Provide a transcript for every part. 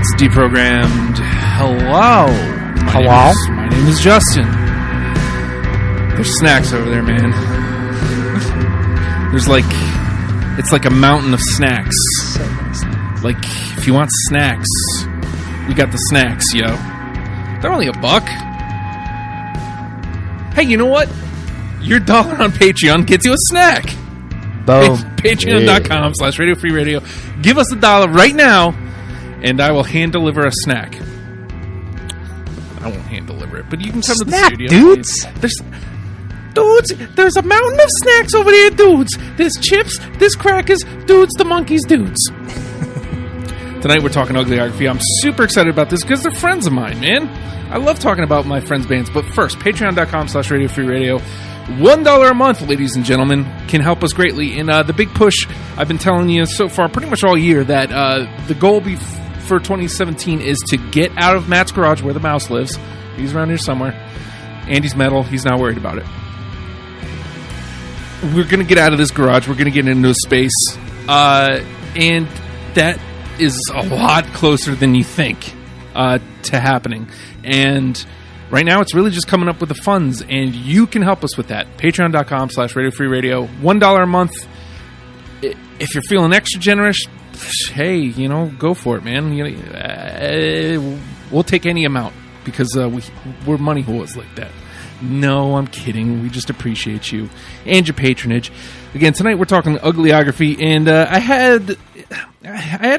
It's deprogrammed. Hello. My name is Justin. There's snacks over there, man. It's like a mountain of snacks. Like, if you want snacks, we got the snacks, yo. They're only $1. Hey, you know what? Your $1 on Patreon gets you a snack. Boom. Patreon.com/RadioFreeRadio. Give us $1 right now, and I will hand deliver a snack. I won't hand deliver it, but you can come to the studio. Dudes? There's a mountain of snacks over there, dudes. There's chips, there's crackers, dudes, the monkeys, dudes. Tonight we're talking Uglyography. I'm super excited about this because they're friends of mine, man. I love talking about my friends' bands, but first, Patreon.com/RadioFreeRadio. $1 a month, ladies and gentlemen, can help us greatly. And the big push, I've been telling you so far, pretty much all year, that the goal for 2017 is to get out of Matt's garage where the mouse lives. He's around here somewhere. Andy's metal. He's not worried about it. We're going to get out of this garage. We're going to get into a space. And that is a lot closer than you think to happening. And right now, it's really just coming up with the funds, and you can help us with that. Patreon.com/RadioFreeRadio. $1 a month. If you're feeling extra generous, hey, go for it, man. We'll take any amount because we're money holes like that. No, I'm kidding. We just appreciate you and your patronage. Again, tonight we're talking Uglyography, and I had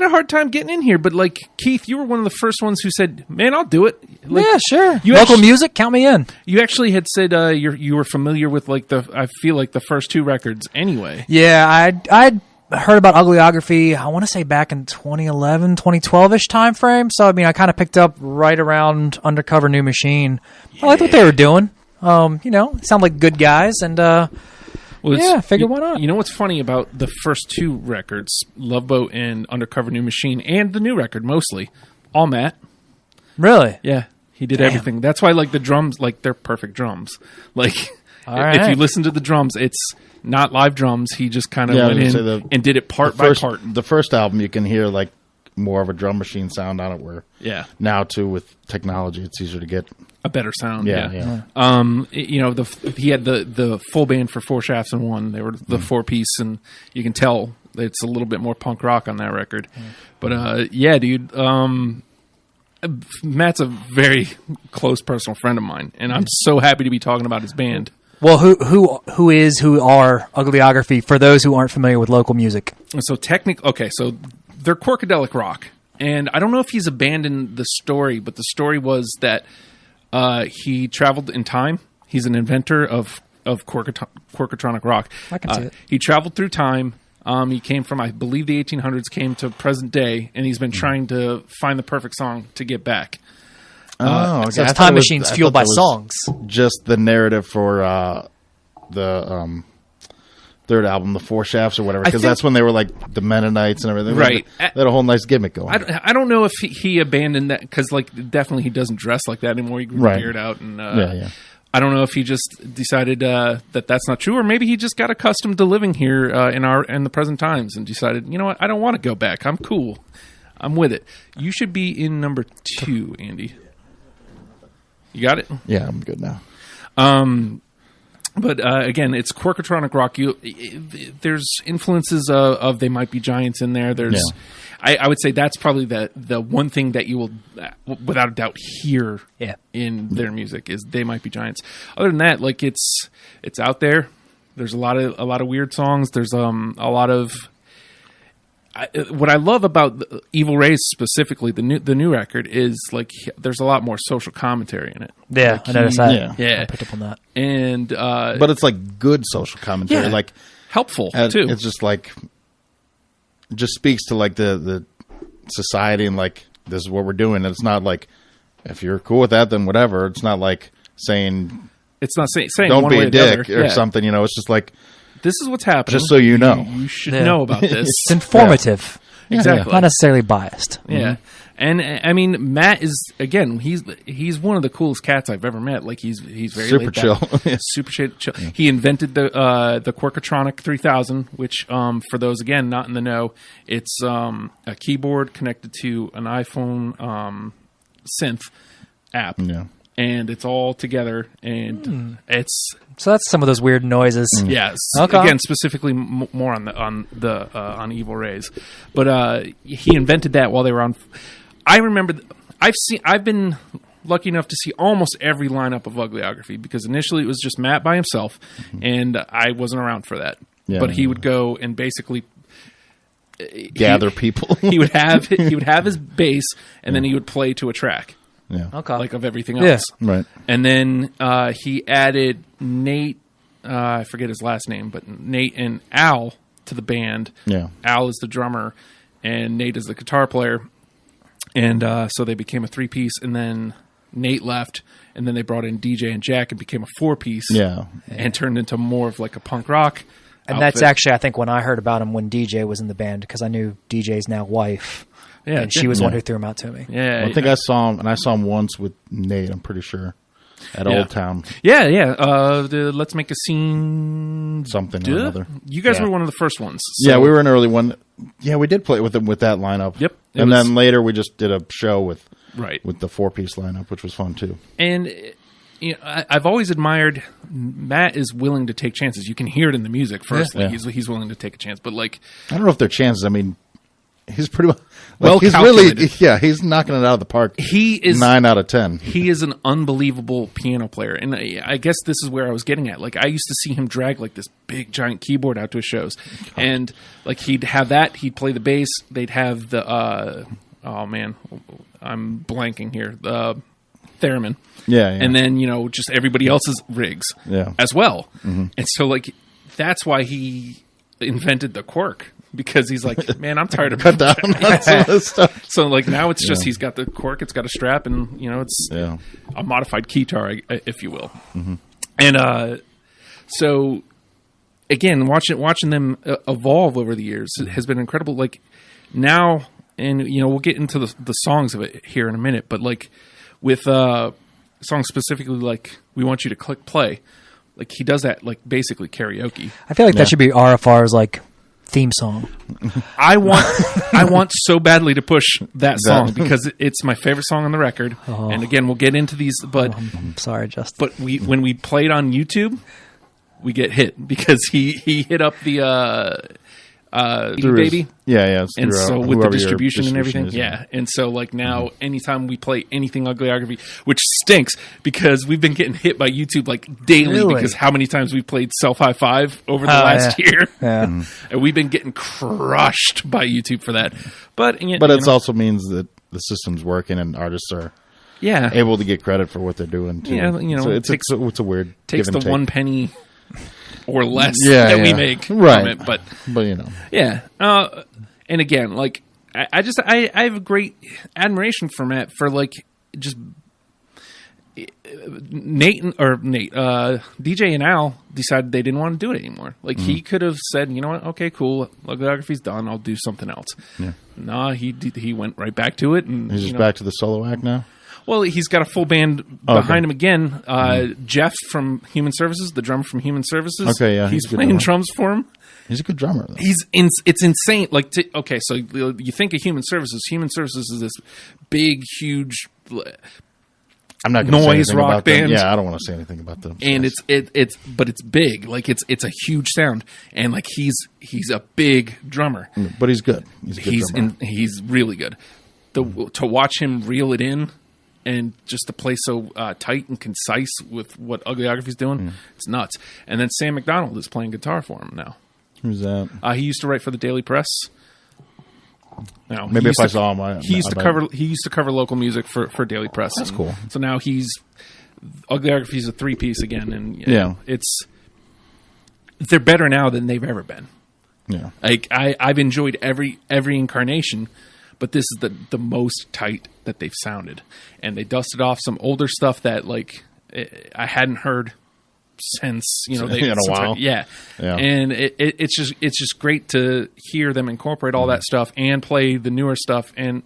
a hard time getting in here, but Keith, you were one of the first ones who said, "Man, I'll do it." Yeah, sure. Local music, count me in. You actually had said you were familiar with I feel like the first 2 records anyway. Yeah, I'd heard about Uglyography, I want to say back in 2011, 2012-ish time frame. So, I kind of picked up right around Undercover New Machine. Yeah. I liked what they were doing. Sound like good guys, and figured why not? You know what's funny about the first 2 records, Love Boat and Undercover New Machine, and the new record mostly, all Matt. Really? Yeah, he did everything. That's why the drums, they're perfect drums. If you listen to the drums, it's not live drums. He just kind of went in and did it part by part. The first album, you can hear more of a drum machine sound on it. Where now too with technology, it's easier to get a better sound. Yeah. He had the full band for 4 Shafts in One. They were the 4-piece, and you can tell it's a little bit more punk rock on that record. But dude. Matt's a very close personal friend of mine, and I'm so happy to be talking about his band. Well, who are Uglyography for those who aren't familiar with local music? So so they're Corkadelic rock, and I don't know if he's abandoned the story, but the story was that he traveled in time. He's an inventor of Corkatronic rock. I can see it. He traveled through time. He came from, I believe, the 1800s, came to present day, and he's been trying to find the perfect song to get back. So it's time machines fueled by songs. Just the narrative for the third album, the 4 Shafts or whatever, because that's when they were the Mennonites and everything. Right. They had a whole nice gimmick going. I don't know if he abandoned that, because definitely he doesn't dress like that anymore. He grew his beard out, and I don't know if he just decided that that's not true, or maybe he just got accustomed to living here in the present times and decided, you know what, I don't want to go back. I'm cool. I'm with it. You should be in number 2, Andy. You got it? Yeah, I'm good now. But again, it's Corkatronic rock. There's influences of They Might Be Giants in there. There's, I would say that's probably the one thing that you will, without a doubt, hear in their music is They Might Be Giants. Other than that, it's out there. There's a lot of weird songs. There's a lot of what I love about Evil Rays specifically, the new record, is there's a lot more social commentary in it. Yeah, I noticed that. Yeah, I picked up on that. And but it's good social commentary, helpful too. It's just just speaks to the society and this is what we're doing. And it's not if you're cool with that, then whatever. It's not saying it's not saying don't one be way a dick or something. It's just this is what's happening. Just so you know. You should know about this. It's informative. Yeah. Exactly. Not necessarily biased. Yeah. And I mean, Matt is again. He's one of the coolest cats I've ever met. Like he's very Super laid back, chill. super chill. Yeah. He invented the Quirkatronic 3000, which for those again not in the know, it's a keyboard connected to an iPhone synth app. Yeah. And it's all together, and it's So that's some of those weird noises. yes. Okay. Again, specifically more on Evil Rays, but he invented that while they were on. I remember I've been lucky enough to see almost every lineup of Uglyography because initially it was just Matt by himself, and I wasn't around for that. Yeah, but he would go and basically gather people. he would have his bass, and then he would play to a track. Yeah. Okay. Like of everything Yeah. else. Right. And then he added Nate, I forget his last name, but Nate and Al to the band. Yeah. Al is the drummer, and Nate is the guitar player. And so they became a 3-piece, and then Nate left, and then they brought in DJ and Jack and became a 4-piece. Yeah. And turned into more of like a punk rock And outfit. that's actually, I think, when I heard about him when DJ was in the band, because I knew DJ's now wife. Yeah, And she was the one Yeah. who threw him out to me. Yeah, I think I saw him, and I saw him once with Nate. I'm pretty sure at Yeah. Old Town, yeah. The Let's Make a Scene. something or another. You guys Yeah. were one of the first ones. Yeah, so- we were an early one. Yeah, we did play with them with that lineup. Yep. It And was- then later we just did a show with right. the 4-piece lineup, which was fun too. And you know, I've always admired Matt is willing to take chances. You can hear it in the music. Firstly, Yeah. he's willing to take a chance. But like, I don't know if they're chances. I mean, he's pretty well. Well He's calculated. really, yeah, he's knocking it out of the park. he is 9 out of 10. he is an unbelievable piano player, and I guess this is where I was getting at. Like, I used to see him drag like this big giant keyboard out to his shows, and like he'd have that. He'd play the bass. They'd have the oh man, I'm blanking here. The theremin. Yeah, yeah. And then, you know, just everybody else's rigs Yeah. as well. And so, like, that's why he invented the Quirk, because he's like, man, I'm tired of Cut down on some of this stuff. So, like, now it's just Yeah. he's got the Quirk, it's got a strap, and, you know, it's Yeah. a modified keytar, if you will. And so, again, watching them evolve over the years has been incredible. Like, now, and, you know, we'll get into the songs of it here in a minute, but, like, with songs specifically like We Want You to Click Play, like, he does that, like, basically karaoke. I feel like Yeah. that should be RFR's like theme song. I want so badly to push that song because it's my favorite song on the record. And again, we'll get into these, but I'm sorry, Justin. but when we play it on YouTube, we get hit because he hit up the Through his- baby. Yeah. It's And through, so with the whoever your distribution and everything, is, yeah. And so like now, anytime we play anything Uglyography, which stinks because we've been getting hit by YouTube like daily Really? because how many times we've played Self High Five over the last yeah. year, Yeah. and we've been getting crushed by YouTube for that. But But you it know, also means that the system's working and artists are yeah, able to get credit for what they're doing too. Yeah, you know, so it it's takes- it's a weird takes give the and take. 1 penny or less Yeah, that we yeah. make Right. from it, but. But you know, Yeah. And again, like, I have a great admiration for Matt for, like, just DJ and Al decided they didn't want to do it anymore. Like, he could have said, you know what, okay, cool, Uglyography's done, I'll do something else. Yeah. Nah, he went right back to it. And he's you just know, back to the solo act now. well, he's got a full band Okay. behind him again. Jeff from Human Services, the drummer from Human Services. Okay, yeah, He's he's a good playing drummer. drums for him. He's a good drummer, though. It's insane. Like, okay, so you think of Human Services. Human Services is this big, huge, I'm not going to say noise anything rock about them. band. Yeah, I don't want to say anything about them. and but it's big. Like, it's a huge sound, and like he's a big drummer. But he's good. He's a good drummer. He's really good. To watch him reel it in, and just to play so tight and concise with what Uglyography's doing, it's nuts. And then Sam McDonald is playing guitar for him now. Who's that? He used to write for the Daily Press. Now, Maybe if I saw him, he used to cover local music for Daily Press. That's cool. So now Uglyography's a 3-piece again, and you Yeah. know, they're better now than they've ever been. Yeah. Like I've enjoyed every incarnation, but this is the most tight that they've sounded, and they dusted off some older stuff that like I hadn't heard since In a while. Yeah. And it's just great to hear them incorporate all that stuff and play the newer stuff, and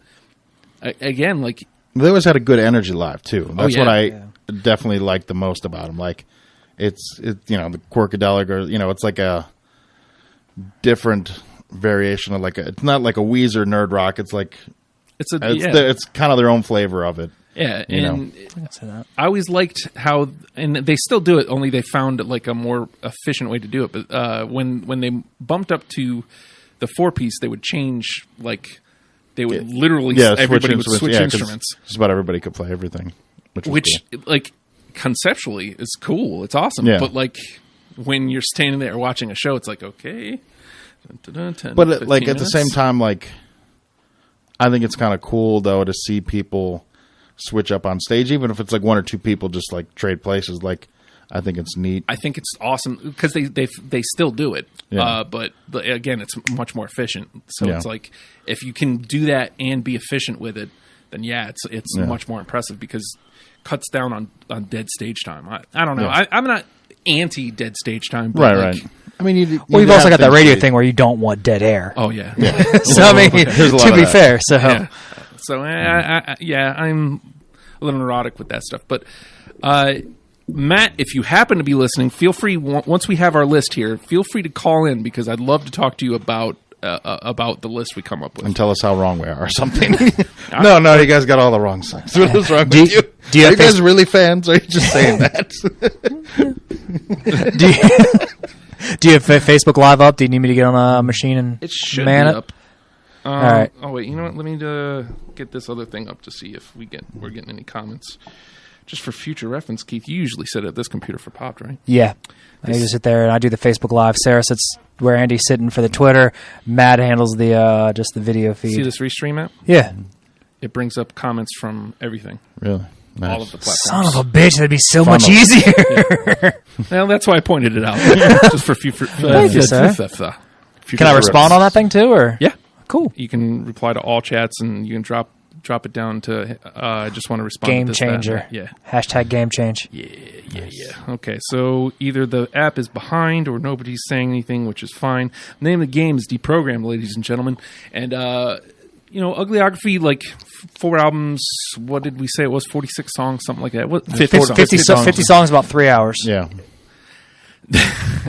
again, like they always had a good energy live too. That's yeah. what I definitely like the most about them. Like it's the Quirkadelic, or it's like a different variation of it's not like a Weezer nerd rock. It's like it's kind of their own flavor of it. Yeah, and I always liked how, and they still do it. Only they found like a more efficient way to do it. But when they bumped up to the 4-piece, they would change they would literally everybody would switch instruments. Just about everybody could play everything, which cool. Conceptually is cool. It's awesome. Yeah. But when you're standing there watching a show, it's like okay. 10, but at minutes. the same time, I think it's kind of cool though to see people switch up on stage, even if it's one or two people just trade places. I think it's neat. I think it's awesome because they still do it. Yeah. But again, it's much more efficient. So it's if you can do that and be efficient with it, then it's much more impressive because it cuts down on dead stage time. I don't know. Yeah. I'm not anti dead stage time. But right. I mean, you've also got that radio thing where you don't want dead air. Oh yeah. So I mean, to be fair, so I'm a little neurotic with that stuff. But Matt, if you happen to be listening, feel free. Once we have our list here, feel free to call in because I'd love to talk to you about the list we come up with and tell us how wrong we are or something. No, you guys got all the wrong songs. What is wrong with you? Are you guys really fans? Or are you just saying that? Do you have Facebook Live up? Do you need me to get on a machine and it should man be it? up? All right. Oh wait, you know what? Let me get this other thing up to see if we're getting any comments. Just for future reference, Keith, you usually sit at this computer for Popped, right? Yeah. I just sit there and I do the Facebook Live. Sarah sits where Andy's sitting for the Twitter. Matt handles the just the video feed. See this Restream app? Yeah. It brings up comments from everything. Really? Nice. All of the platforms. Son of a bitch, that'd be so much easier. Yeah. Well, that's why I pointed it out. Just for future. Thank you, sir. Can I respond on that thing too? Or yeah, cool. You can reply to all chats, and you can drop it down to. I just want to respond. Game to this, changer. that. Yeah. Hashtag game change. Yeah. Okay, so either the app is behind or nobody's saying anything, which is fine. The name of the game is Deprogrammed, ladies and gentlemen, and Uglyography, 4 albums. What did we say it was? 46 songs, something like that. What? 50 songs, about 3 hours. Yeah.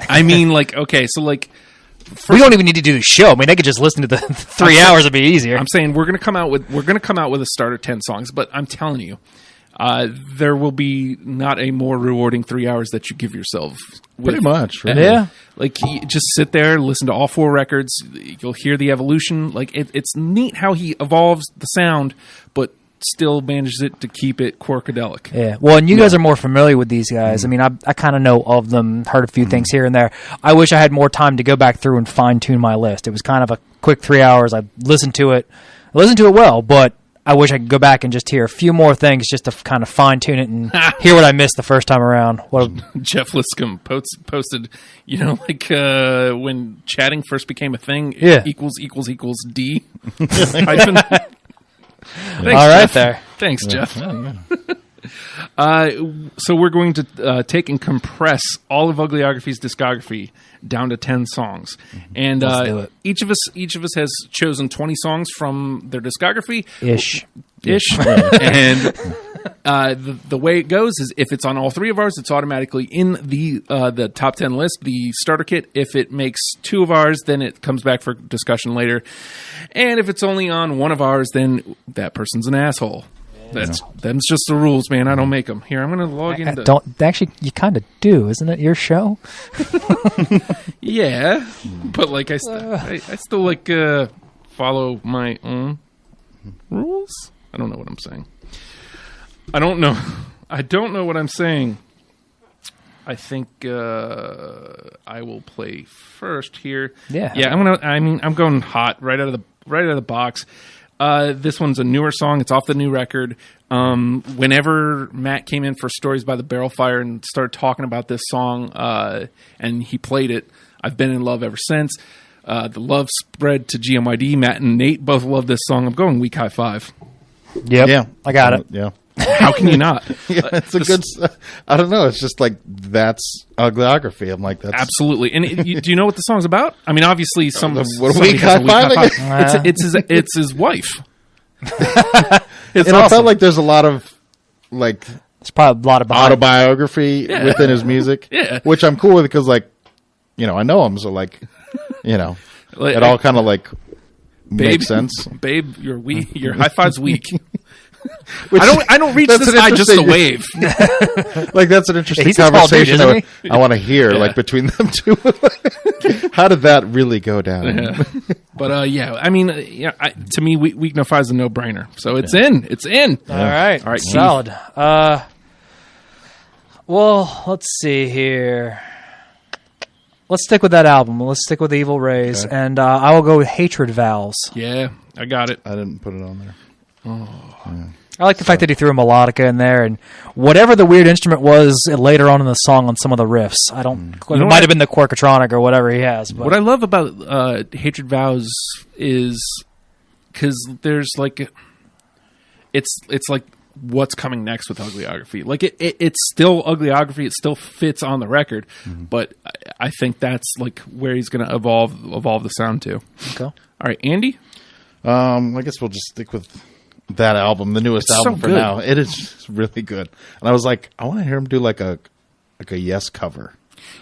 I mean, okay, so we don't even need to do the show. I mean, they could just listen to the 3 hours. It'd be easier. I'm saying we're going to come out with a start of 10 songs, but I'm telling you, there will be not a more rewarding 3 hours that you give yourself. Pretty much, right? Yeah. You just sit there, listen to all 4 records. You'll hear the evolution. It's neat how he evolves the sound, but still manages it to keep it Quirkadelic. Yeah. Well, and you guys are more familiar with these guys. Mm-hmm. I mean, I kind of know of them, heard a few things here and there. I wish I had more time to go back through and fine-tune my list. It was kind of a quick 3 hours. I listened to it well, but I wish I could go back and just hear a few more things just to kind of fine-tune it and hear what I missed the first time around. Jeff Liscom posted, when chatting first became a thing, equals D. Hyphen. Thanks, all right, Jeff. there. Thanks, Jeff. So we're going to take and compress all of Uglyography's discography down to 10 songs, and each of us has chosen 20 songs from their discography. Ish. And the way it goes is if it's on all 3 of ours, it's automatically in the top 10 list, the starter kit. If it makes 2 of ours, then it comes back for discussion later. And if it's only on 1 of ours, then that person's an asshole. Them's just the rules, man. I don't make them. Here, I'm going to log into. Actually, you kind of do, isn't it? Your show. Yeah, but I still follow my own rules. I don't know what I'm saying. I don't know what I'm saying. I think I will play first here. Yeah. I'm going hot right out of the box. This one's a newer song. It's off the new record. Whenever Matt came in for Stories by the Barrel Fire and started talking about this song, and he played it, I've been in love ever since. The love spread to GMYD. Matt and Nate both love this song. I'm going weak high 5. Yep. Yeah. I got it. Yeah. How can you not? Yeah, it's a good. I don't know. It's just that's Uglyography. I'm like, that's absolutely. And do you know what the song's about? I mean, obviously, what a weak high five. It's his wife. It's I awesome. felt like there's a lot of like It's probably a lot of behind. autobiography within his music, which I'm cool with because, like, I know him, so like, Like, it all kind of like makes sense. Babe, your high five's weak. I don't reach this guy just to wave. Like, that's an interesting He's a small dude, conversation isn't he? I want to hear, like, between them two. How did that really go down? Yeah. But I mean, to me, Weak No Five is a no-brainer. So it's in. It's in. All right. All right, Solid. Well, let's see here. Let's stick with that album. Let's stick with Evil Rays. Okay. And I will go with Hatred Vows. Yeah, I got it. I didn't put it on there. I like the fact that he threw a melodica in there, and whatever the weird instrument was later on in the song on some of the riffs. I don't. It might have been the Quarkatronic or whatever he has. But. What I love about Hatred Vows is because there's like, it's like what's coming next with Uglyography. Like it's still Uglyography. It still fits on the record, but I think that's like where he's going to evolve the sound to. Okay. All right, Andy. I guess we'll just stick with that album, the newest album for good. now. It is really good, and I was like, I want to hear him do like a Yes cover,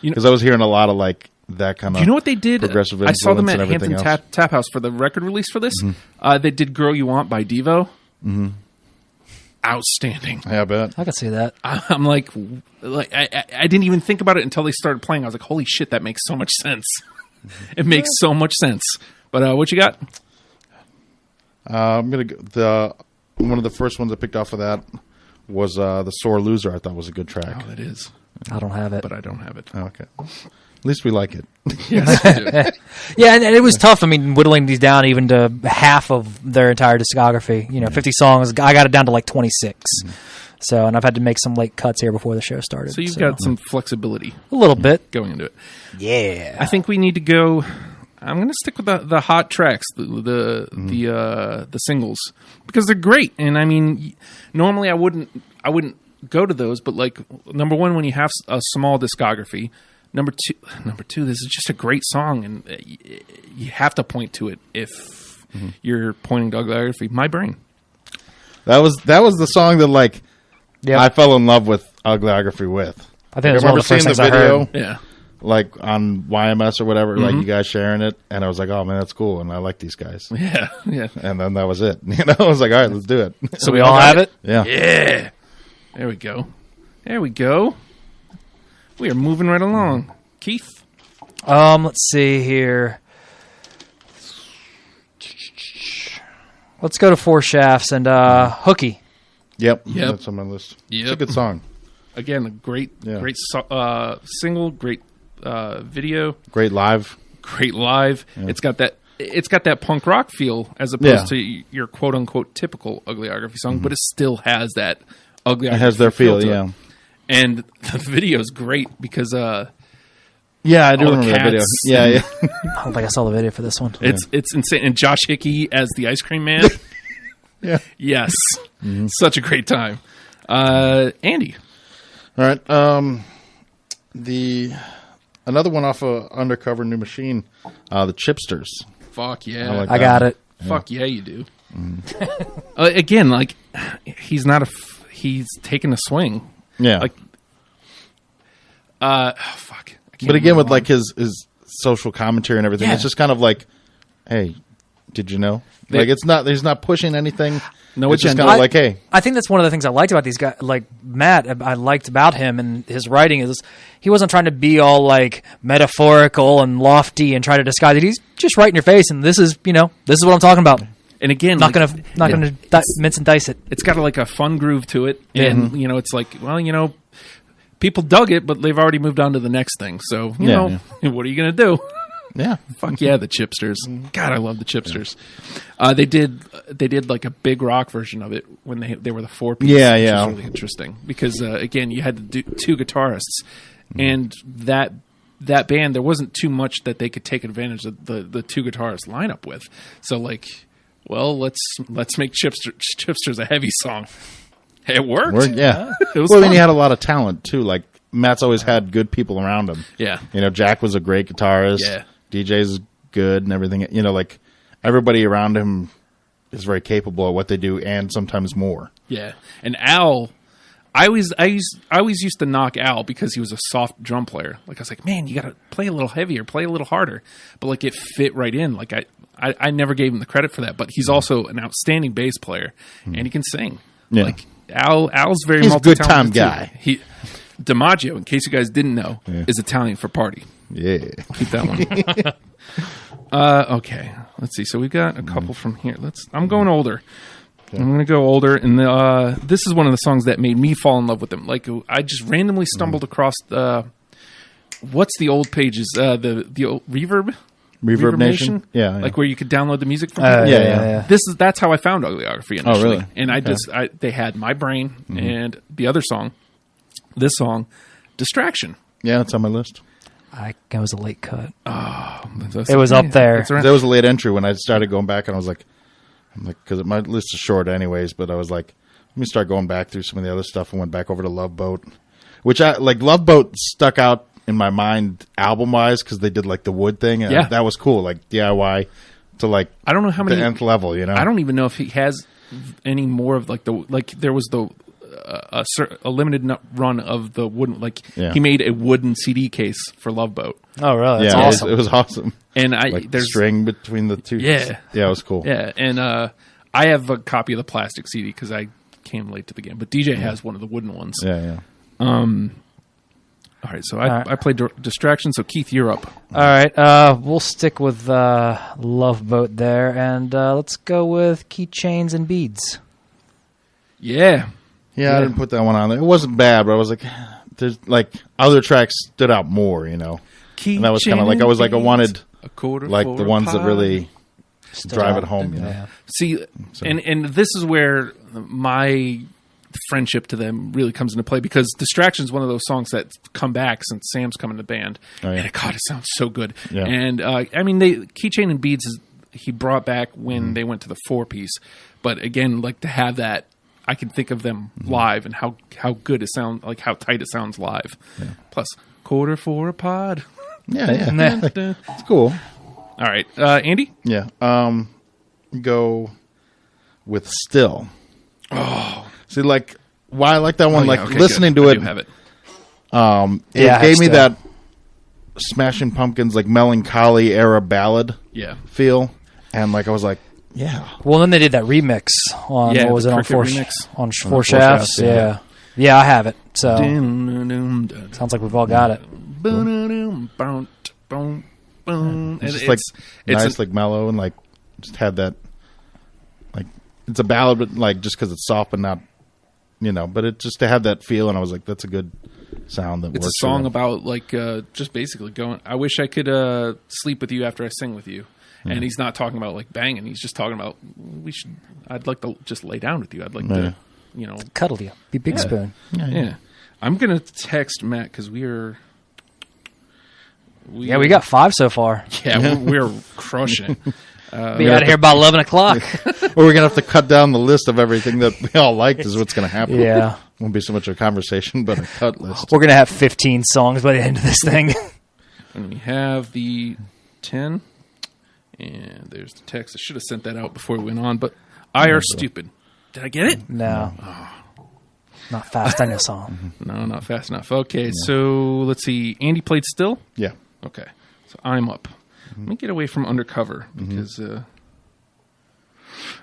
because I was hearing a lot of like that kind of. Do you know what they did? Progressive I saw them influence at and everything Hampton else. Tap House for the record release for this. They did "Girl You Want" by Devo. Outstanding. Yeah, I bet. I can see that. I'm like I didn't even think about it until they started playing. I was like, holy shit, that makes so much sense. It makes so much sense. But what you got? I'm gonna go, one of the first ones I picked off of that was the Sore Loser. I thought was a good track. Oh, that is. I don't have it. But I don't have it. Oh, okay, at least we like it. Yes, you do. Yeah, and it was tough. I mean, whittling these down even to half of their entire discography. 50 songs. I got it down to like 26. So, and I've had to make some late cuts here before the show started. So you've got some flexibility a little bit going into it. Yeah. I think we need to go. I'm going to stick with the hot tracks, the singles, because they're great. And I mean, normally I wouldn't go to those, but like number one, when you have a small discography, number two, this is just a great song, and you have to point to it if you're pointing to Uglyography. My Brain. That was the song that like I fell in love with Uglyography with. I think it was one of the first things I heard. Yeah. Like on YMS or whatever, like you guys sharing it, and I was like, "Oh man, that's cool," and I like these guys. Yeah. And then that was it. I was like, "All right, let's do it." So we all have it? Yeah. Yeah. There we go. We are moving right along. Keith? Let's see here. Let's go to Four Shafts and Hooky. Yep. That's on my list. It's a good song. Again, a great single, great video, Great live. great live. Yeah. It's got that punk rock feel as opposed to your quote unquote typical Uglyography song, but it still has that Uglyography. It has their feel, to yeah. it. And the video is great because yeah, I do remember that video. Yeah. I don't think I saw the video for this one. It's insane. And Josh Hickey as the ice cream man. Yeah. Yes. Such a great time. Andy. All right. Another one off of Undercover New Machine, the Chipsters. Fuck yeah. I got it. Fuck yeah, you do. Again, like he's taking a swing. Yeah. Like fuck. But again, with like his social commentary and everything, it's just kind of like, hey, did you know? Like he's not pushing anything. No, it's just kind of like, hey. I think that's one of the things I liked about these guys. Like Matt, I liked about him and his writing is he wasn't trying to be all like metaphorical and lofty and try to disguise it. He's just right in your face, and this is what I'm talking about. And again, not gonna mince and dice it. It's got like a fun groove to it, and it's like, well, people dug it, but they've already moved on to the next thing. So you know, what are you gonna do? Yeah. Fuck yeah, the Chipsters. God, I love the Chipsters. They did like a big rock version of it when they were the four piece. Yeah, which yeah. was really interesting because again, you had to do two guitarists, and that band there wasn't too much that they could take advantage of the two guitarist lineup with. So like, well, let's make Chipsters a heavy song. Hey, it worked. Yeah. It was well, fun. then you had a lot of talent too. Like Matt's always had good people around him. Yeah. Jack was a great guitarist. Yeah. DJ's good and everything. Like everybody around him is very capable at what they do, and sometimes more. Yeah, and Al, I always used to knock Al because he was a soft drum player. Like I was like, man, you got to play a little heavier, play a little harder, but like it fit right in. Like I never gave him the credit for that, but he's also an outstanding bass player, and he can sing. Yeah. Like Al's very He's a good time multi-talented guy. He DiMaggio, in case you guys didn't know, is Italian for party. Yeah. Keep that one. Okay, let's see. So we got a couple from here. I'm going older. I'm going to go older, and this is one of the songs that made me fall in love with them. Like I just randomly stumbled across what's the old pages? The old Reverb Nation? Yeah. Like where you could download the music from. Yeah. That's how I found Uglyography initially. Oh, really? And they had My Brain and the other song, this song, Distraction. Yeah, it's on my list. It was a late cut. Oh, It was up there. That was a late entry when I started going back, and I'm like, because my list is short anyways, but I was like, let me start going back through some of the other stuff, and went back over to Love Boat, which Love Boat stuck out in my mind album wise because they did like the wood thing, and that was cool, like DIY to like I don't know how many the nth level, you know. I don't even know if he has any more of there was a limited run of the wooden, he made a wooden CD case for Love Boat. Oh, really? That's awesome. It was awesome. And there's string between the two. Yeah, it was cool. Yeah, and I have a copy of the plastic CD because I came late to the game, but DJ has one of the wooden ones. Yeah. All right, so I played Distraction. So Keith, you're up. All right, we'll stick with Love Boat there, and let's go with Keychains and Beads. Yeah, I didn't put that one on there. It wasn't bad, but I was like, there's like other tracks stood out more, you know. And that was kind of like I wanted a quarter like the ones that really drive it home, you know. Yeah. See, and this is where my friendship to them really comes into play, because Distraction is one of those songs that's come back since Sam's come in the band. Oh, yeah. And God, it sounds so good. Yeah. And I mean, Keychain and Beads he brought back when they went to the 4-piece, but again, like to have that, I can think of them live and how good it sounds, like how tight it sounds live. Yeah. Plus, quarter for a pod. Yeah. It's cool. All right, Andy? Yeah. Go with Still. Oh. See, like, why I like that one, listening good. to I it, do have it. It gave me that Smashing Pumpkins, like, melancholy era ballad feel. And, like, I was like, yeah. Well, then they did that remix on, what was it, on Four Shafts? Yeah, I have it. So, sounds like we've all got it. It's just like nice, like mellow, and like just had that, like it's a ballad, but like just because it's soft and not, you know, but it just to have that feel, and I was like, that's a good sound. That it's works a song about like just basically going. I wish I could sleep with you after I sing with you, and he's not talking about like banging. He's just talking about I'd like to just lay down with you. I'd like to, you know, cuddle you, be big spoon. Yeah. I'm gonna text Matt because we got 5 so far. Yeah, we're crushing. Be out of here by 11 o'clock. Or we're gonna have to cut down the list of everything that we all liked. Is what's gonna happen. Yeah, won't be so much a conversation, but a cut list. We're gonna have 15 songs by the end of this thing. And we have the 10, and there's the text. I should have sent that out before we went on, but I are stupid. Did I get it? No. Not fast on your song. No, not fast enough. Okay, so let's see. Andy played Still? Yeah. Okay, so I'm up. Let me get away from Undercover because... all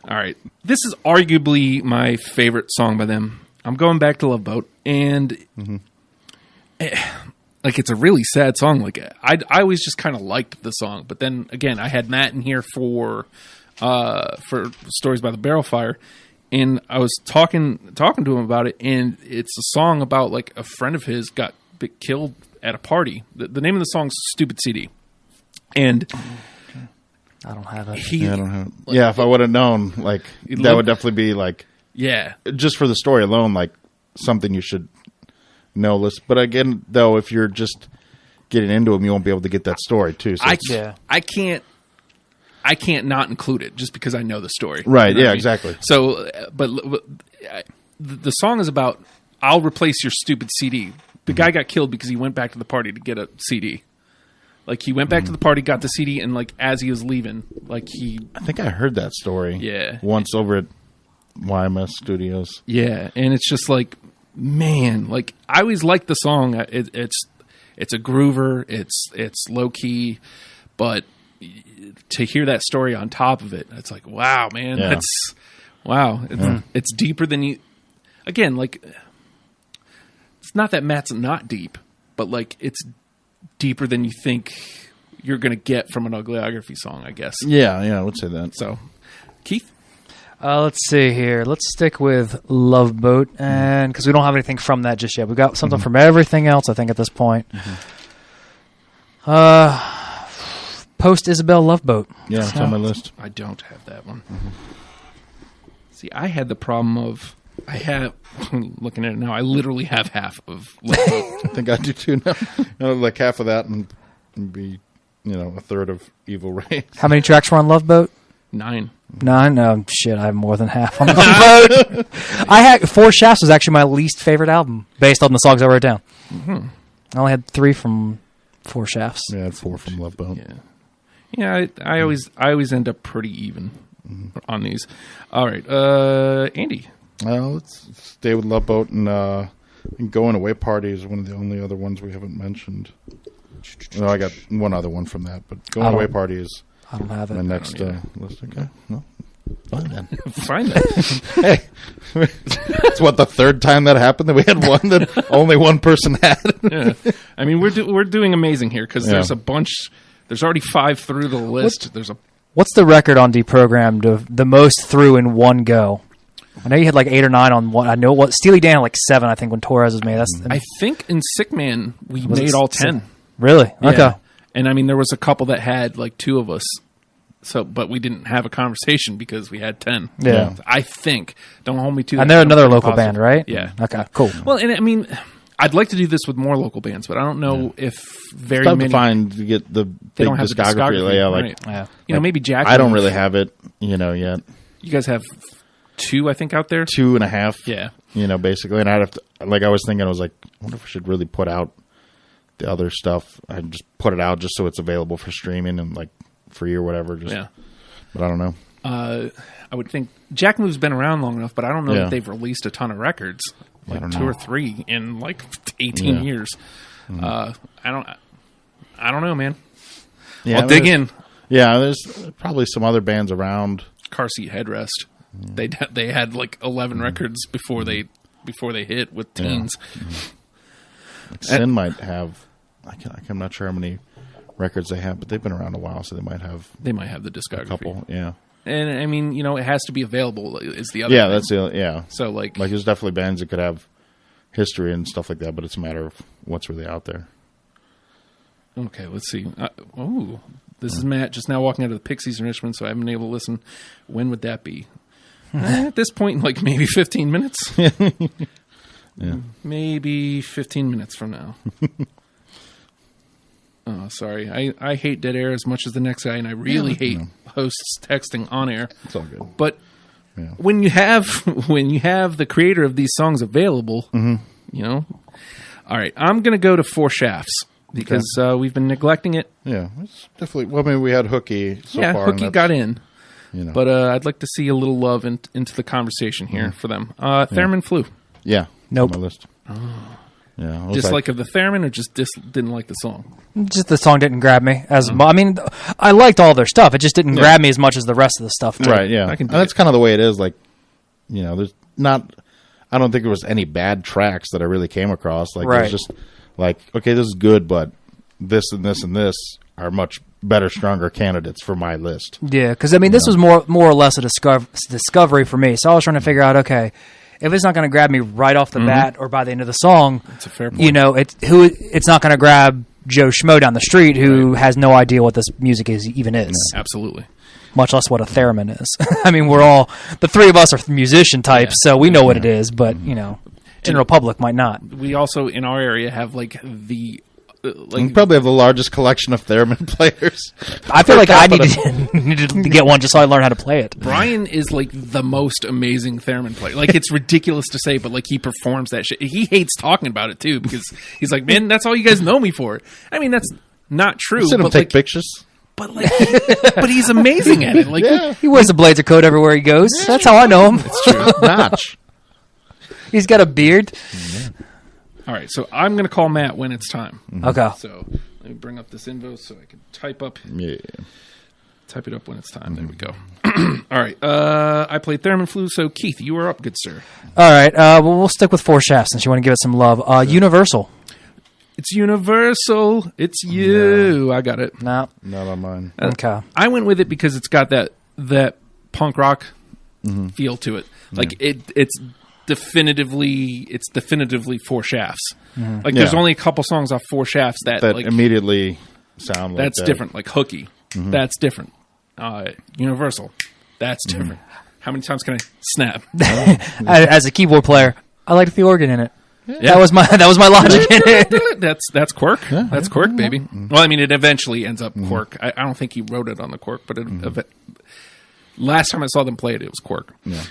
right. This is arguably my favorite song by them. I'm going back to Love Boat, and like it's a really sad song. Like I always just kind of liked the song, but then again, I had Matt in here for Stories by the Barrel Fire, and I was talking to him about it, and it's a song about like a friend of his got killed at a party. The name of the song is Stupid CD, and I don't have it. I don't have it. Yeah, if I would have known, like that would definitely be like just for the story alone, like something you should know. But again, though, if you're just getting into them, you won't be able to get that story too. So I can't not include it just because I know the story. Right. You know exactly. So, but the song is about, I'll replace your stupid CD. The guy got killed because he went back to the party to get a CD. Like he went back to the party, got the CD, and like as he was leaving, like I think I heard that story. Yeah. Once over at YMS Studios. Yeah, and it's just like, man, like I always liked the song. It's a groover. It's low key, but to hear that story on top of it, it's like, wow, man, that's wow. It's deeper than you. Again, like it's not that Matt's not deep, but like it's deeper than you think you're going to get from an Uglyography song, I guess. Yeah, I would say that. So, Keith. Let's see here. Let's stick with Love Boat, and because we don't have anything from that just yet, we got something from everything else. I think at this point, post Isabel Love Boat. Yeah, it's on my list. I don't have that one. See, I had the problem of looking at it now. I literally have half of Love Boat. I think I do too now. Like half of that and be a third of Evil Ray. How many tracks were on Love Boat? 9. No, shit, I have more than half on Love Boat. I had Four Shafts was actually my least favorite album based on the songs I wrote down. I only had 3 from Four Shafts. Yeah, I had 4 from Love Boat. Yeah. I always end up pretty even on these. All right, Andy. Well, let's stay with Love Boat and Going Away Party is one of the only other ones we haven't mentioned. No, I got one other one from that, but Going Away Party is I don't have it. my next list. Okay, no, fine then. Fine then. Hey, it's what, the third time that happened that we had one that only one person had. Yeah. I mean, we're doing amazing here because there's a bunch. There's already 5 through the list. What's the record on Deprogrammed of the most through in one go? I know you had like 8 or 9 on one. I know what Steely Dan had like 7. I think when Torres was made. I think in Sick Man we made all 10. Really? Yeah. Okay. And I mean, there was a couple that had like 2 of us. So, but we didn't have a conversation because we had 10. Yeah. I think. Don't hold me to that. And they're I'm another pretty local positive. band, right? Yeah. Okay, cool. Well, and I mean, I'd like to do this with more local bands, but I don't know if very Tough many. to find to get the They big don't have the discography. Yeah, like right. Yeah. You know, maybe Jack. I don't really have it, yet. You guys have 2, I think, out there. 2.5. Yeah. Basically, and I'd have to. Like, I was thinking, I was like, I wonder if I should really put out the other stuff. I just put it out just so it's available for streaming and like free or whatever. Yeah. But I don't know. I would think Jack Move's been around long enough, but I don't know Yeah. that they've released a ton of records, like don't 2 know. or 3 in like 18 years. I don't know, man. Yeah, I'll dig in. Yeah, there's probably some other bands around. Car Seat Headrest. They had like 11 records before they hit with Teens. Like Sin might have. I'm not sure how many records they have, but they've been around a while, so they might have They might have the discography. a couple. Yeah, And I mean, it has to be available. Is the other? yeah, thing. that's the yeah. So like There's definitely bands that could have history and stuff like that, but it's a matter of what's really out there. okay, let's see. This is Matt just now walking out of the Pixies in Richmond, so I haven't been able to listen. When would that be? At this point, like maybe 15 minutes. Yeah. Maybe 15 minutes from now. Oh, sorry. I hate dead air as much as the next guy, and I really hate hosts texting on air. It's all good. But Yeah. when you have the creator of these songs available, All right, I'm going to go to Four Shafts because we've been neglecting it. Yeah, it's definitely. Well, I mean, we had Hooky so far. Hooky got in. But But I'd like to see a little love into the conversation here for them. Theremin Flu. yeah, Nope. On my list. Yeah, I was Dislike of the Theremin or just didn't like the song? Just the song didn't grab me as much. I mean, I liked all their stuff. It just didn't grab me as much as the rest of the stuff did. right. Yeah, I can and dig that's it. kind of the way it is. Like, there's not. I don't think there was any bad tracks that I really came across. Like, it Right. was just like, okay, this is good, but this and this and this are much better, stronger candidates for my list. Yeah, because I mean, this was more or less a discovery for me. So I was trying to figure out, okay, if it's not going to grab me right off the bat or by the end of the song, That's a fair point. it's not going to grab Joe Schmo down the street who has no idea what this music even is, Absolutely. much less what a theremin is. I mean, the three of us are musician types, so we know what it is, but general public might not. We also in our area have like the We probably have the largest collection of theremin players. I feel like I needed to get one just so I learn how to play it. Brian is like the most amazing theremin player. Like, it's ridiculous to say, but like he performs that shit. He hates talking about it too because he's like, man, that's all you guys know me for. I mean, not true. I've seen him But take pictures. but but he's amazing at it. Like, Yeah. He wears a blazer coat everywhere he goes. That's how I know him. it's true. Notch. He's got a beard. All right, so I'm going to call Matt when it's time. Okay. So let me bring up this info so I can type it up when it's time. There we go. All right, I played Theremin Flu, so Keith, you are up, good sir. All right. Well, we'll stick with 4 shafts since you want to give it some love. Universal. It's Universal. It's you. I got it. No. Not on mine. Okay. I went with it because it's got that punk rock feel to it. Like it's definitively 4 shafts. Like there's only a couple songs off 4 shafts that like immediately sound like that's that. different. Like Hooky, that's different. Universal, that's different. How many times can I snap? As a keyboard player, I liked the organ in it. Yeah. That was my logic in it. That's Quirk. That's Quirk, baby. Well, I mean, it eventually ends up Quirk. I don't think he wrote it on the Quirk, but last time I saw them play it, it was Quirk. Yeah.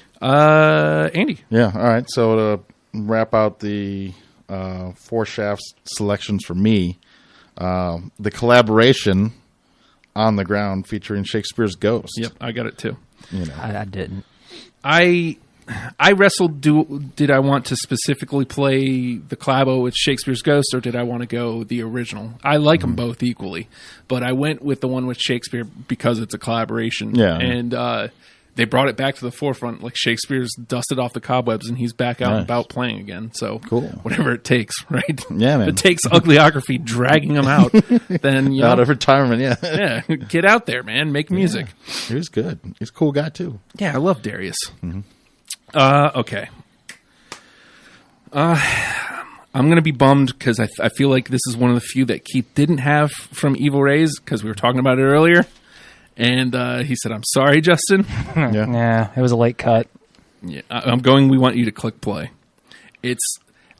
Andy. Yeah. All right. So to wrap out the 4 shafts selections for me, the collaboration On the Ground featuring Shakespeare's Ghost. Yep, I got it too. You know. I didn't. I wrestled. Did I want to specifically play the collabo with Shakespeare's Ghost, or did I want to go the original? I like them both equally, but I went with the one with Shakespeare because it's a collaboration. Yeah, and they brought it back to the forefront. Like Shakespeare's dusted off the cobwebs, and he's back out and about playing again. So cool. Whatever it takes, right? Yeah, man. If it takes Uglyography dragging him out, then you know, Out of retirement. Yeah. yeah, get out there, man. Make music. Yeah. He was good. He's a cool guy too. Yeah, I love Darius. Okay. I'm going to be bummed because I feel like this is one of the few that Keith didn't have from Evil Rays because we were talking about it earlier. And he said, I'm sorry, Justin. Yeah, it was a late cut. Yeah, I'm going, we want you to click play. It's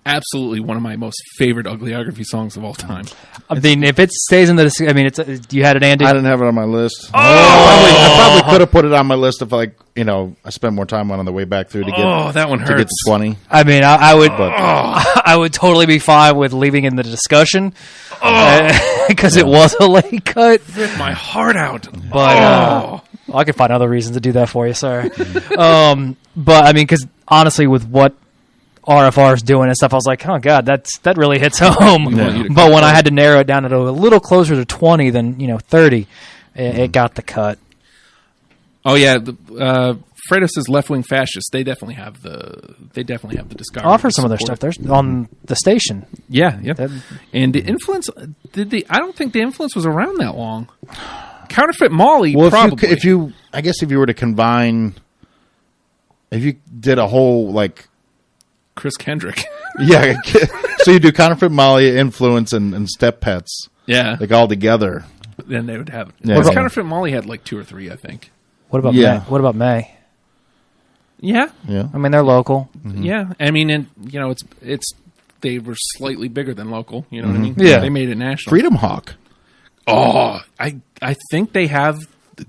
absolutely one of my most favorite Uglyography songs of all time. I mean, if it stays in the... I mean, you had it, Andy? I didn't have it on my list. I probably could have put it on my list if, like, you know, I spent more time on the way back through to get that one hurts. to get to 20. I mean, I would... I would totally be fine with leaving in the discussion because it was a late cut. Ripped my heart out. But I could find other reasons to do that for you, sorry. But, I mean, because honestly, with what RFR is doing and stuff, I was like, oh, God, that really hits home. But when I had to narrow it down to a little closer to 20 than, 30, it got the cut. Oh, yeah. Fredo says left-wing fascists. They definitely have the discography. I'll offer some of their stuff. There's on the station. Yeah, yep. And the influence, I don't think the influence was around that long. Counterfeit Molly, well, probably. if you were to combine, if you did a whole, like, Chris Kendrick. yeah, so you do Counterfeit Molly, Influence, and Step Pets. Yeah. Like, all together. Then they would have it. Yeah. Counterfeit Molly had like 2 or 3, I think. What about May? What about May? Yeah. Yeah. I mean, they're local. Mm-hmm. Yeah. I mean, and it's they were slightly bigger than local. You know what I mean? Yeah. They made it national. Freedom Hawk. Oh, I think they have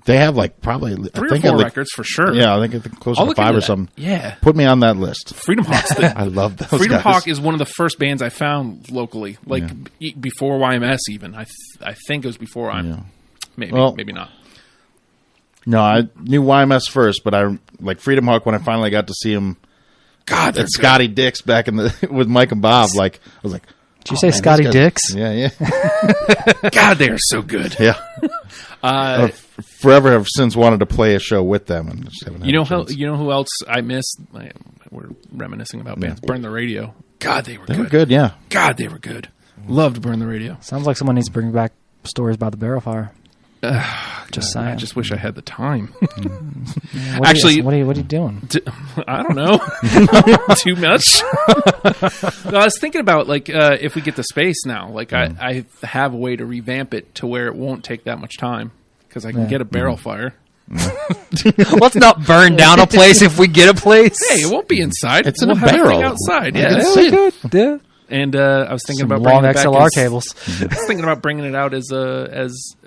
They have like probably 3 or 4 records for sure. Yeah, I think it's close I'll to look 5 into or that. something. Yeah. Put me on that list. Freedom Hawk's I love those Freedom guys. Hawk is one of the first bands I found locally, like before YMS even. I think it was before maybe not. No, I knew YMS first, but I like Freedom Hawk when I finally got to see him. God, at Scotty Dick's back in the with Mike and Bob. Like I was like, did you say Scotty Dick's? Yeah. God, they are so good. Yeah. Forever have since wanted to play a show with them, and just haven't had a chance. You know who else I missed? We're reminiscing about bands. Burn the Radio. God, they were good. They were good, yeah. God, they were good. Loved Burn the Radio. Sounds like someone needs to bring back stories about the barrel fire. Just saying. I just wish I had the time. What are you doing? I don't know. Too much. No, I was thinking about if we get the space now, I have a way to revamp it to where it won't take that much time because I can get a barrel fire. Let's not burn down a place if we get a place. Hey, it won't be inside. It's in a barrel outside. Yeah, Yeah. And I was thinking about long bringing it XLR back cables. I was thinking about bringing it out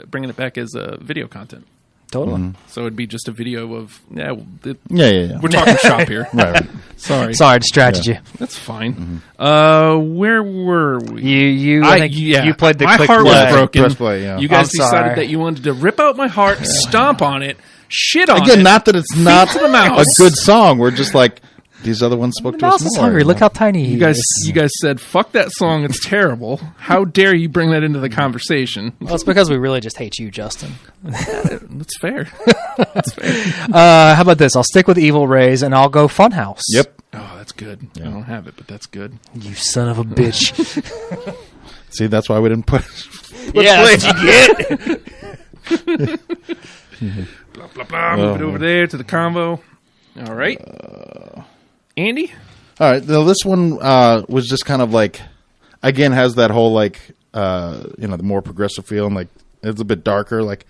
bringing it back as video content. Totally. So it'd be just a video of Yeah. We're talking shop here. Right. Sorry, I distracted you. that's fine. Where were we? I think you played the my click heart play. was broken. Press play, yeah. You guys I'm sorry. decided that you wanted to rip out my heart, stomp on it, shit on Again, it. not that it's not to the mouse. a good song. We're just like, these other ones spoke The to us mouse is more. hungry. you Look know? how tiny he You guys, is. you guys said, "Fuck that song. It's terrible." How dare you bring that into the conversation? Well, it's because we really just hate you, Justin. That's fair. That's fair. How about this? I'll stick with Evil Rays, and I'll go Funhouse. Yep. Oh, that's good. I don't have it, but that's good. You son of a bitch. See, that's why we didn't put. Yeah, that's what you get. Blah blah blah. Move it over there to the combo. All right, Andy. All right. Now this one was just kind of like, again, has that whole like, the more progressive feel, and like it's a bit darker. Like,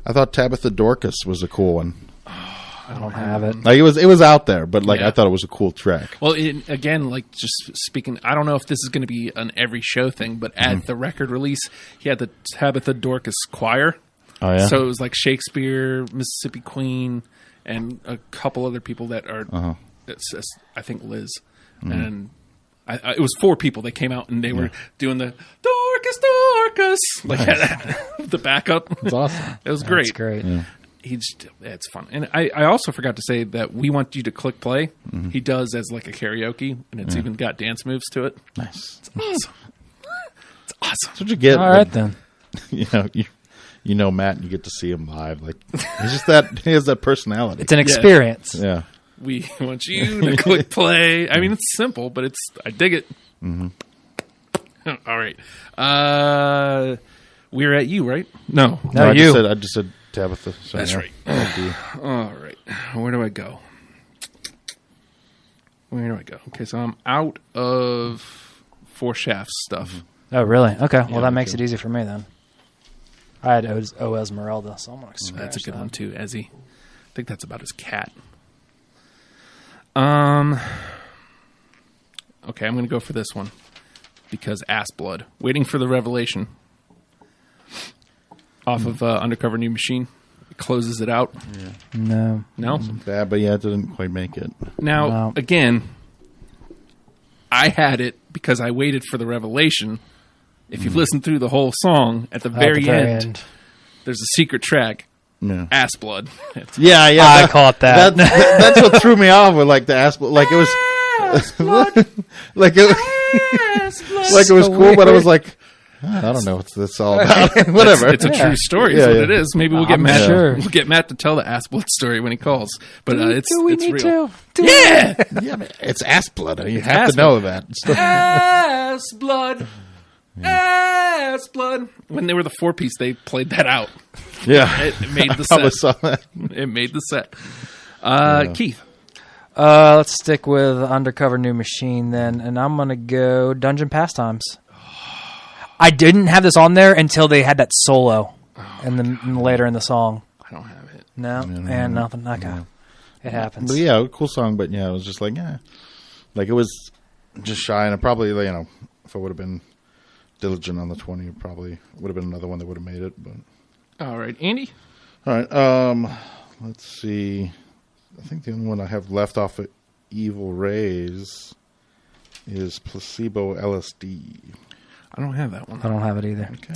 I thought Tabitha Dorcas was a cool one. I don't have it. Like it was out there, but like Yeah. I thought it was a cool track. Well, again, like just speaking, I don't know if this is going to be an every show thing, but at the record release, he had the Tabitha Dorcas choir. Oh yeah. So it was like Shakespeare, Mississippi Queen, and a couple other people that are, I think Liz. And it was 4 people. They came out and they were doing the Dorcas, like the backup. It's awesome. It was great. That's great. Yeah. It's fun. And I also forgot to say that we want you to click play. He does as like a karaoke, and it's even got dance moves to it. Nice. It's awesome. It's awesome. That's what you get. All right, then. You know Matt, and you get to see him live. Like he's just that. He has that personality. It's an experience. Yeah. We want you to click play. I mean, it's simple, but I dig it. All right. We're at you, right? No. No, I you. just said Tabitha. So That's yeah. right. All right. Where do I go? Okay, so I'm out of 4 Shafts stuff. Oh, really? Okay. Well, Yeah, that makes okay. it easy for me then. I had O Esmeralda, so I'm going to That's a good that. one too, Ezzy. I think that's about his cat. Okay, I'm going to go for this one because Ass Blood. Waiting for the Revelation. Off of Undercover New Machine. It closes it out. No. No? Bad, but yeah, it didn't quite make it. Now, No. again, I had it because I waited for the Revelation. If you've listened through the whole song, at the very, end, there's a secret track. Yeah. Ass Blood. Yeah. I caught that. That's what threw me off with like the ass. Like it was. Ass Blood. Like it. Ass Blood. Like it was So cool, but I weird. was like, I don't know what's this all about. Whatever. It's a true story. Is Yeah, what yeah. it is. Maybe we'll get I'm Matt. sure. We'll get Matt to tell the Ass Blood story when he calls. But it's Do we it's need real. to? Do Yeah. Yeah, man, it's ass blood. You have ass to know that. Ass Blood. Ass Blood. When they were the 4-piece, they played that out. Yeah, It made the I probably set. saw that. It made the set. Keith. Let's stick with Undercover New Machine then, and I'm going to go Dungeon Pastimes. I didn't have this on there until they had that solo later in the song. I don't have it. No, and nothing. Okay. It happens. But yeah, cool song. But yeah, it was just like, like it was just shy, and it probably, if I would have been diligent on the 20, it probably would have been another one that would have made it. But All right, Andy. all right, let's see. I think the only one I have left off of Evil Rays is Placebo LSD. I don't have that one. I don't have it either. Okay.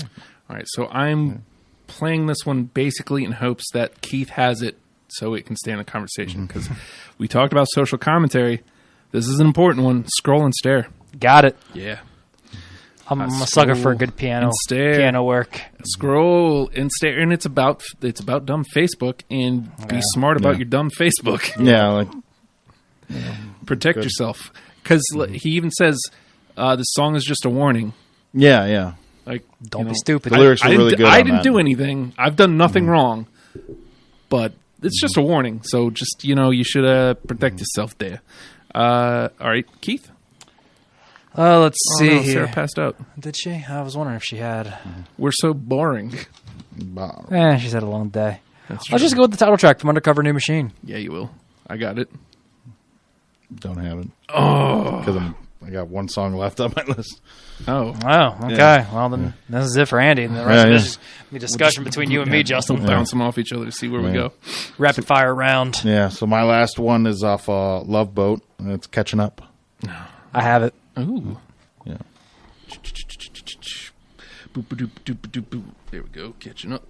All right, so I'm playing this one basically in hopes that Keith has it so it can stay in a conversation because we talked about social commentary. This is an important one. Scroll and stare. Got it. Yeah. I'm a sucker for a good piano work. Scroll and stare, and it's about dumb Facebook, and be smart about your dumb Facebook. Yeah, like Protect yourself, because he even says the song is just a warning. yeah. Like, Don't be stupid. The lyrics were really good. I on didn't that. do anything. I've done nothing wrong, but it's just a warning. So just you should protect yourself there. All right, Keith. Let's see No, here. Sarah passed out. Did she? I was wondering if she had. We're so boring. Wow. She's had a long day. That's I'll just go with the title track from Undercover New Machine. Yeah, you will. I got it. Don't have it. Oh, Because I'm I got one song left on my list. Oh. Oh, okay. Yeah. Well, then this is it for Andy. And the rest of Yeah, this is the discussion between you and me, Justin. We'll bounce them off each other to see where we go. Rapid fire round. Yeah, so my last one is off Love Boat, and it's Catching Up. I have it. Ooh. Yeah. Boop-a-doop-doop-a-doop-boop. There we go. Catching up.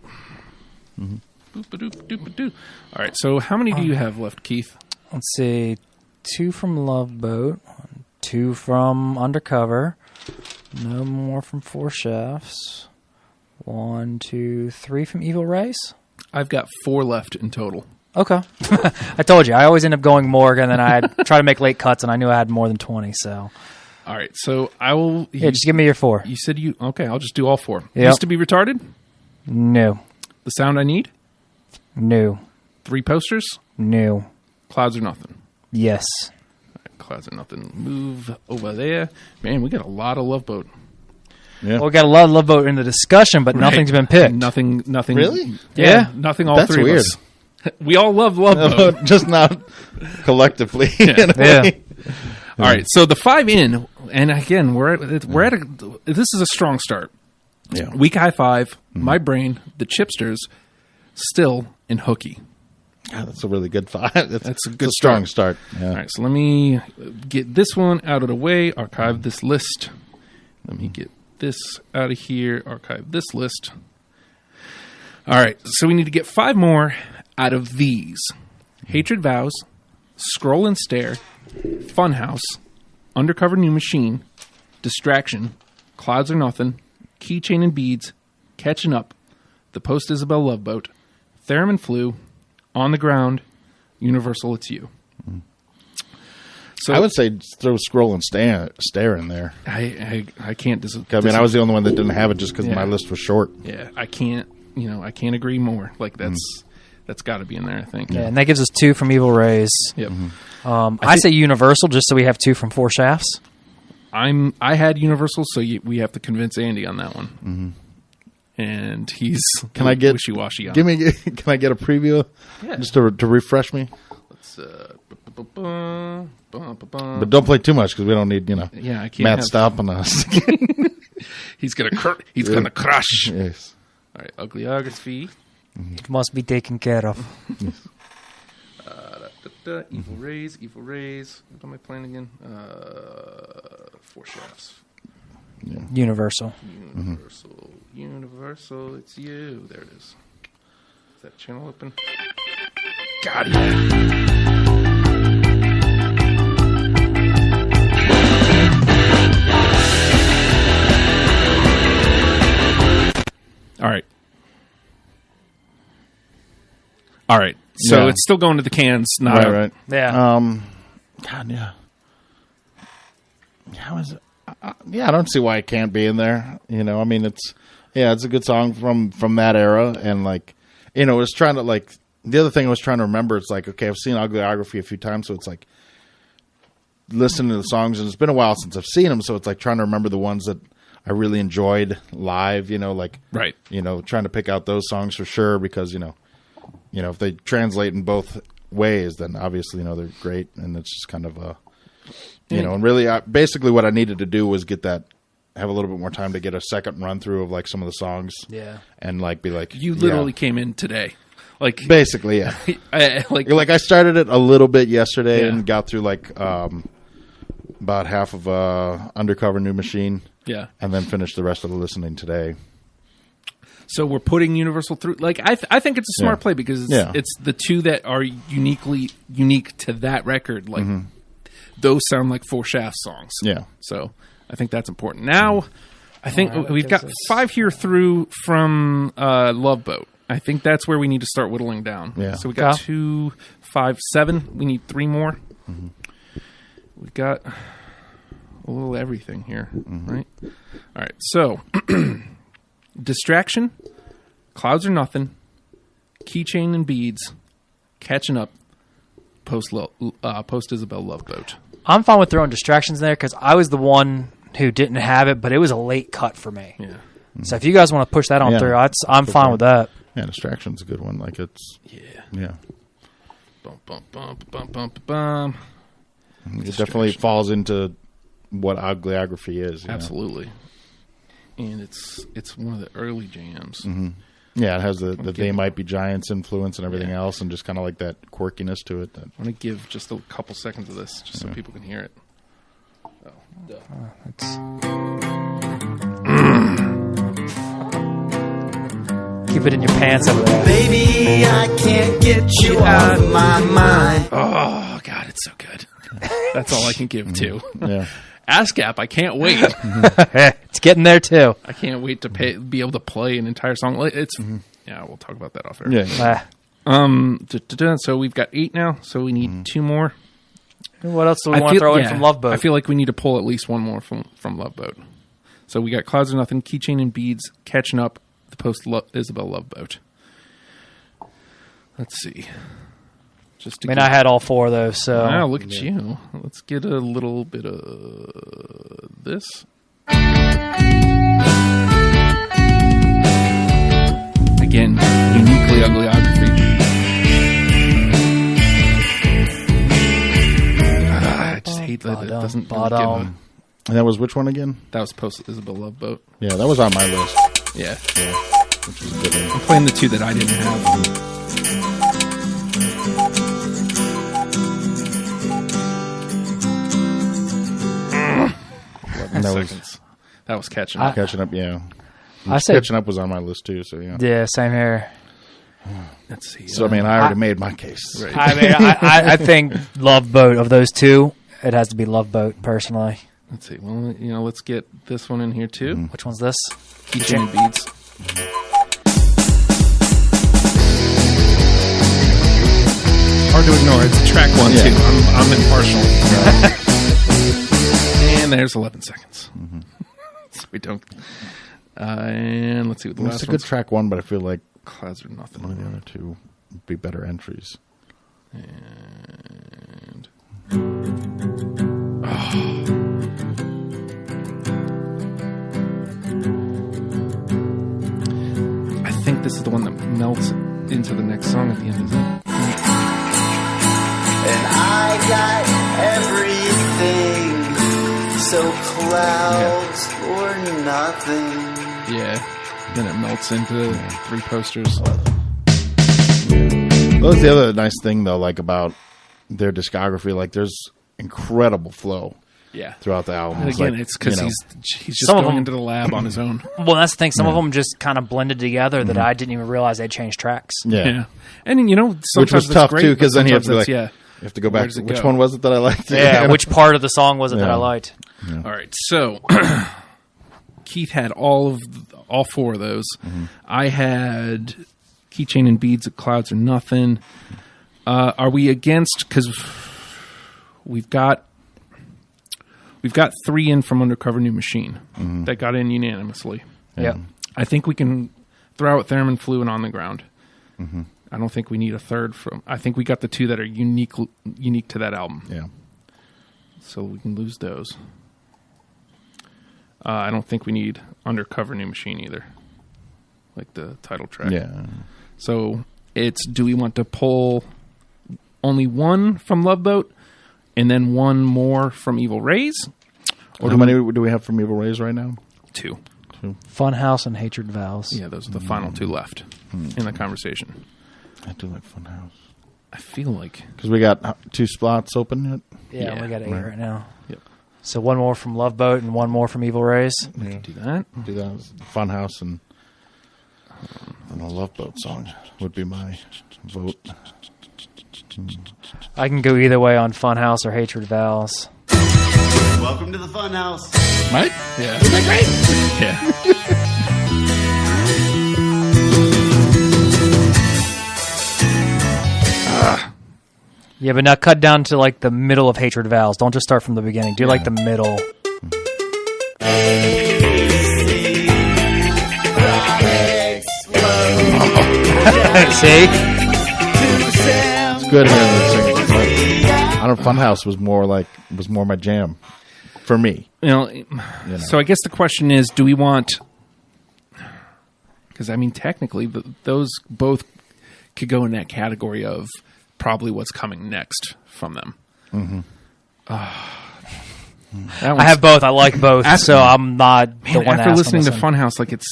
Boop-a-doop-doop-a-doo. All right. So how many do you have left, Keith? Let's see. 2 from Love Boat. 2 from Undercover. No more from Four Chefs. 1, 2, 3 from Evil Race. I've got 4 left in total. Okay. I told you. I always end up going more, and then I try to make late cuts, and I knew I had more than 20, so. All right. So I will. Yeah, just give me your 4. You said you. Okay. I'll just do all 4. Yep. Used to be retarded. No. The sound I need. No. 3 posters. No. Clouds or nothing. Yes. Clouds or nothing. Move over there. Man, we got a lot of Love Boat. Yeah. Well, we got a lot of Love Boat in the discussion, but nothing's been picked. Nothing. Really? Yeah. Nothing. All That's 3 weird. of us. We all love Love Boat. Just not collectively. Yeah. All right. So the 5 in, and again, we're at a. This is a strong start. Yeah. Weak High 5. My Brain. The Chipsters. Still in Hooky. God, that's a really good 5. That's a good strong start. Yeah. All right, so let me get this one out of the way, archive this list. Let me get this out of here, archive this list. All right, so we need to get 5 more out of these. Hatred Vows, Scroll and Stare, Funhouse, Undercover New Machine, Distraction, Clouds or Nothing, Keychain and Beads, Catching Up, The Post Isabel Love Boat, Theremin Flu, On the Ground, Universal It's You. So I would say throw Scroll and Stare in there. I can't. I mean, I was the only one that didn't have it just because Yeah. my list was short. Yeah, I can't. I can't agree more. Like that's got to be in there. I think. Yeah, and that gives us 2 from Evil Rays. Yep. I say Universal just so we have 2 from Four Shafts. I had Universal, so we have to convince Andy on that one. And he's Can I get wishy-washy on. Can I get a preview? Yeah. Just to refresh me. Let's. But don't play too much because we don't need Yeah, I can't. Matt stopping us. He's gonna crush. Yes. All right, Uglyography. It must be taken care of. Evil Rays. What am I playing again? Four Shafts. Yeah. Universal. Universal. It's you. There it is. Is that channel open? God, yeah. All right. So Yeah. it's still going to the cans. Not Right. Yeah. God, yeah. How is it? Yeah, I don't see why it can't be in there. I mean, it's a good song from that era, and it's trying to the other thing I was trying to remember. It's like, okay, I've seen Uglyography a few times, so it's like listening to the songs, and it's been a while since I've seen them, so it's like trying to remember the ones that I really enjoyed live. Right. Trying to pick out those songs for sure because if they translate in both ways, then obviously they're great, and it's just kind of and really, basically what I needed to do was have a little bit more time to get a second run through of some of the songs. Yeah. And be like, You literally came in today. Basically, yeah. I started it a little bit yesterday and got through about half of Undercover New Machine. Yeah. And then finished the rest of the listening today. So we're putting Universal through. I think it's a smart play because it's the 2 that are unique to that record. Those sound like Four Shafts songs. Yeah. So I think that's important. Now, I think we've got 5 here through from Love Boat. I think that's where we need to start whittling down. Yeah. So we got 2, 5, 7. We need 3 more. We've got a little everything here, right? All right. So Distraction, Clouds or Nothing, Keychain and Beads, Catching Up, Post Isabel Love Boat. I'm fine with throwing Distractions there because I was the one who didn't have it, but it was a late cut for me. Yeah. So if you guys want to push that on through, I'm fine with that. Yeah, Distraction's a good one. Yeah. Bum, bum, bum, bum, bum, bum. It definitely falls into what Uglyography is. Absolutely. And it's one of the early jams. Mm-hmm. Yeah, it has the They Might Be Giants influence and everything else, and just kind of like that quirkiness to it. I'm going to give just a couple seconds of this, just so people can hear it. Oh, Keep it in your pants over there. Baby, I can't get you off my mind. Oh, God, it's so good. That's all I can give, too. Yeah. ASCAP, I can't wait. It's getting there, too. I can't wait to be able to play an entire song. It's Yeah, we'll talk about that off air. Yeah. So we've got 8 now, so we need 2 more. What else do we want to throw in from Love Boat? I feel like we need to pull at least one more from Love Boat. So we got Clouds or Nothing, Keychain and Beads, Catching Up, the post Isabel Love Boat. Let's see. I had all 4 of those, so... Wow, look at you. Let's get a little bit of this. Again, uniquely Uglyography. I just hate that it doesn't really give them. And that was which one again? That was post Isabel Love Boat. Yeah, that was on my list. Yeah. Which was a good one. I'm playing the 2 that I didn't have. And that was Catching Up. Catching Up, yeah. I said Catching Up was on my list too, so yeah. Yeah, same here. Let's see. So I already made my case. Right. I think Love Boat of those 2, it has to be Love Boat personally. Let's see. Well, let's get this one in here too. Which one's this? Keychain and Beads. Hard to ignore. It's track 1 too. I'm impartial. And there's 11 seconds. So we don't. And let's see what the last It's a good track 1, but I feel like Clouds or Nothing. one of the other 2 would be better entries. And I think this is the one that melts into the next song at the end, isn't it? And I got everything, so clouds or nothing. Yeah. Then it melts into 3 posters. Well, that's the other nice thing, though, like about their discography. Like, there's incredible flow throughout the album. And again, it's because he's just going into the lab on his own. Well, that's the thing. Some of them just kind of blended together that I didn't even realize they changed tracks. Yeah. And, sometimes which was that's tough, great, too, because then you have to be like, you have to go back. Where Which go? one was it that I liked? Yeah, which part of the song was it that I liked? Yeah. All right, so Keith had all 4 of those. I had Keychain and Beads, Clouds or Nothing. Are we against? Because we've got 3 in from Undercover New Machine that got in unanimously. Yeah. I think we can throw out Theremin Flu and On the Ground. I don't think we need a third from. I think we got the 2 that are unique to that album. Yeah. So we can lose those. I don't think we need Undercover New Machine either, like the title track. Yeah. So it's, do we want to pull only 1 from Love Boat and then 1 more from Evil Rays? Or how many do we have from Evil Rays right now? 2. Funhouse and Hatred Vows. Yeah, those are the final 2 left in the conversation. I do like Funhouse. I feel like... Because we got 2 slots open yet? Yeah, we got 8 right now. Yep. So 1 more from Love Boat and 1 more from Evil Rays. We can do that. Do that. Funhouse and a Love Boat song would be my vote. I can go either way on Funhouse or Hatred Vows. Welcome to the Funhouse. Right? Yeah. Isn't that great? Yeah. Yeah, but now cut down to like the middle of Hatred Vows. Don't just start from the beginning. Do like the middle. See? It's good hearing them sing it. I don't. Funhouse was more my jam for me. So I guess the question is, do we want? Because technically, those both could go in that category of probably what's coming next from them. That I have both. I like both, so I'm not the one after asking listening to this. Funhouse, like it's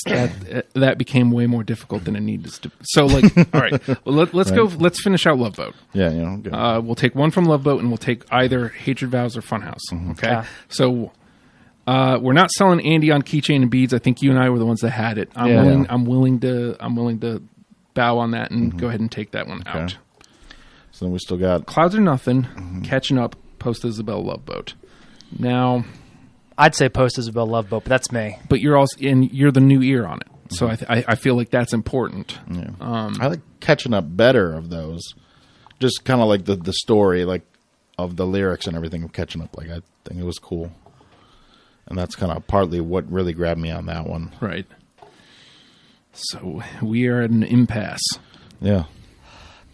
that became way more difficult than it needed to. So, like, all right, well, let's go. Let's finish out Love Boat. Yeah, good. We'll take one from Love Boat, and we'll take either Hatred Vows or Funhouse. Okay, Yeah. so we're not selling Andy on keychain and beads. I think you and I were the ones that had it. I'm willing to bow on that and go ahead and take that one out. So then we still got Clouds Are Nothing, Catching Up, Post Isabel, Love Boat. Now, I'd say Post Isabel Love Boat, but that's me. but you're the new ear on it, so I feel like that's important. Yeah. I like Catching Up better of those. Just kind of like the story, like of the lyrics and everything of Catching Up. Like I think it was cool, and that's kind of partly what really grabbed me on that one. Right. So we are at an impasse Yeah,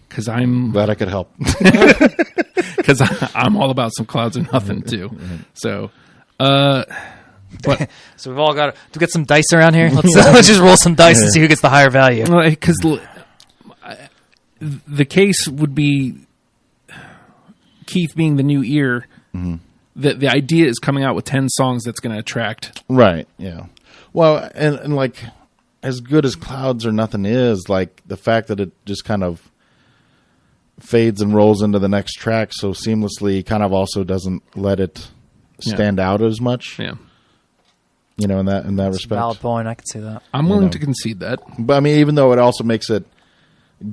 because I'm glad I could help. because I'm all about some Clouds and Nothing too. So, but So we've all got to get some dice around here. Let's just roll some dice and see who gets the higher value. because the case would be Keith being the new ear. The idea is coming out with 10 songs that's going to attract. Right. Yeah. Well, and like as good as Clouds or Nothing is, like the fact that it just kind of fades and rolls into the next track so seamlessly kind of also doesn't let it stand out as much. Yeah, in that respect. Valid point. I can see that. I'm willing to concede that. But I mean, even though it also makes it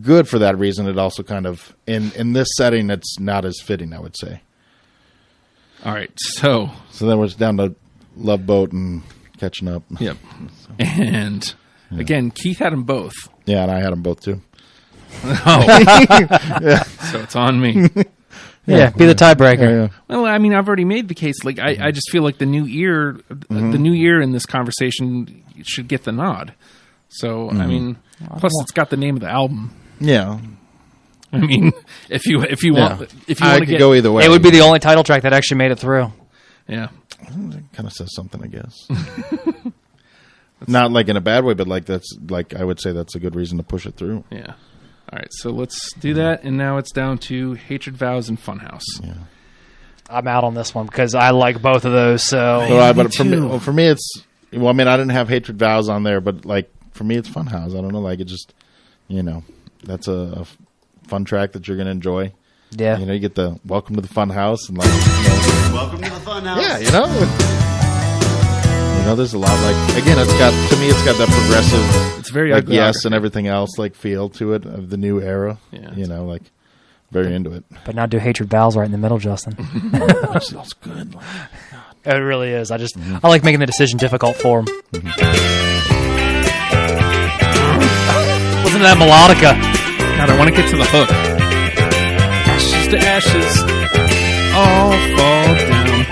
good for that reason, it also kind of in this setting it's not as fitting, I would say. All right, so then we're down to Love Boat and Catching Up. yep, and again, Keith had them both. Yeah, and I had them both too. So it's on me. Yeah, be the tiebreaker. Yeah. Well, I mean, I've already made the case. Like, I just feel like the new ear, the new ear in this conversation should get the nod. So, I mean, plus it's got the name of the album. Yeah. I mean, if you want, I could go either way. It would be the only title track that actually made it through. yeah. It kind of says something, I guess. Not like in a bad way, but like that's like I would say that's a good reason to push it through. Yeah. All right, so let's do that, and now it's down to Hatred Vows and Funhouse. Yeah. I'm out on this one because I like both of those. So, But for me, it's I mean, I didn't have Hatred Vows on there, but like for me, it's Funhouse. I don't know, like it just that's a fun track that you're gonna enjoy. yeah, You get the Welcome to the Fun House and like Welcome to the fun house. yeah, there's a lot like again, it's got that progressive. It's very Like ugly. Yes and everything else like feel to it of the new era. Yeah. Like very into it. but now do Hatred Vows right in the middle, Justin. Which feels good. Like, It really is. I like making the decision difficult for him. Listen to that melodica. God, I want to get to the hook. Ashes to ashes, all fall down.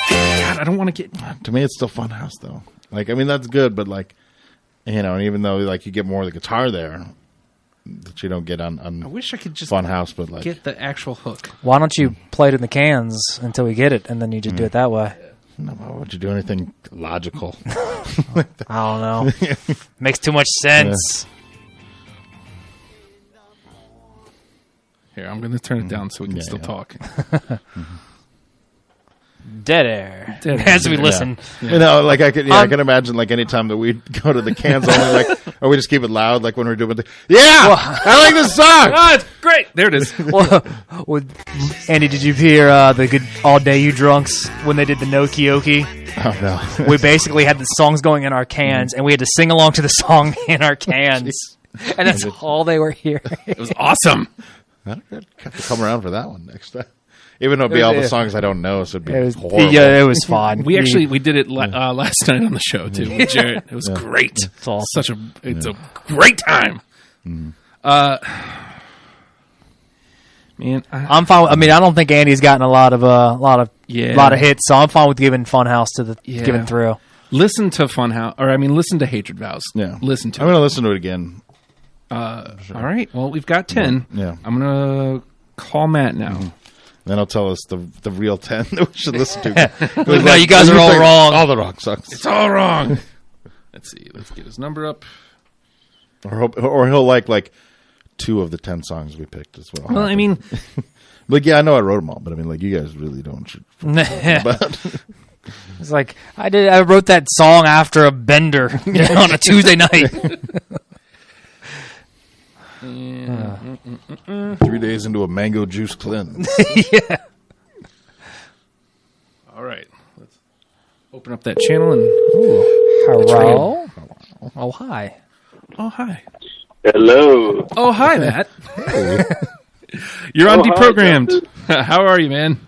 God, I don't want to get. to me, it's still Funhouse though. Like I mean, that's good, but like and even though like you get more of the guitar there that you don't get on I wish I could just Funhouse, but like get the actual hook. Why don't you play it in the cans until we get it, and then you just do it that way? no, why would you do anything logical? I don't know. Makes too much sense. Here, I'm going to turn it down so we can still talk. Dead air. Dead air. As we listen. Like I can imagine like anytime that we go to the cans only, like or we just keep it loud, like when we're doing I like this song. Oh, it's great. There it is. Well, Andy, did you hear the good All Day You Drunks when they did the No Kioki? Oh no. We basically had the songs going in our cans, and we had to sing along to the song in our cans. And that's all they were hearing. It was awesome. I have to come around for that one next time. Even though it'd be all the songs I don't know, so it'd be horrible. Yeah, it was fun. We did it last night on the show too with Jarrett. It was great. It's awesome. It's a great time. Man, I'm fine. I mean, I don't think Andy's gotten a lot of hits, so I'm fine with giving Funhouse to giving through. Listen to Funhouse, listen to Hatred Vows. Yeah, listen to. I'm going to listen to it again. All right. Well, we've got 10. Yeah. I'm gonna call Matt now. Mm-hmm. Then he'll tell us the real 10 that we should listen to. No, you guys are all wrong. All the wrong songs. It's all wrong. Let's see. Let's get his number up. Or he'll like 2 of the 10 songs we picked as well. Well, I mean, Like, yeah, I know I wrote them all, but I mean, like, you guys really don't. It's like I wrote that song after a bender on a Tuesday night. 3 days into a mango juice cleanse. Yeah. All right. Let's open up that channel and. Hello. Oh, hi. Oh, hi. Hello. Oh, hi, Matt. You're on Deprogrammed. How are you, man?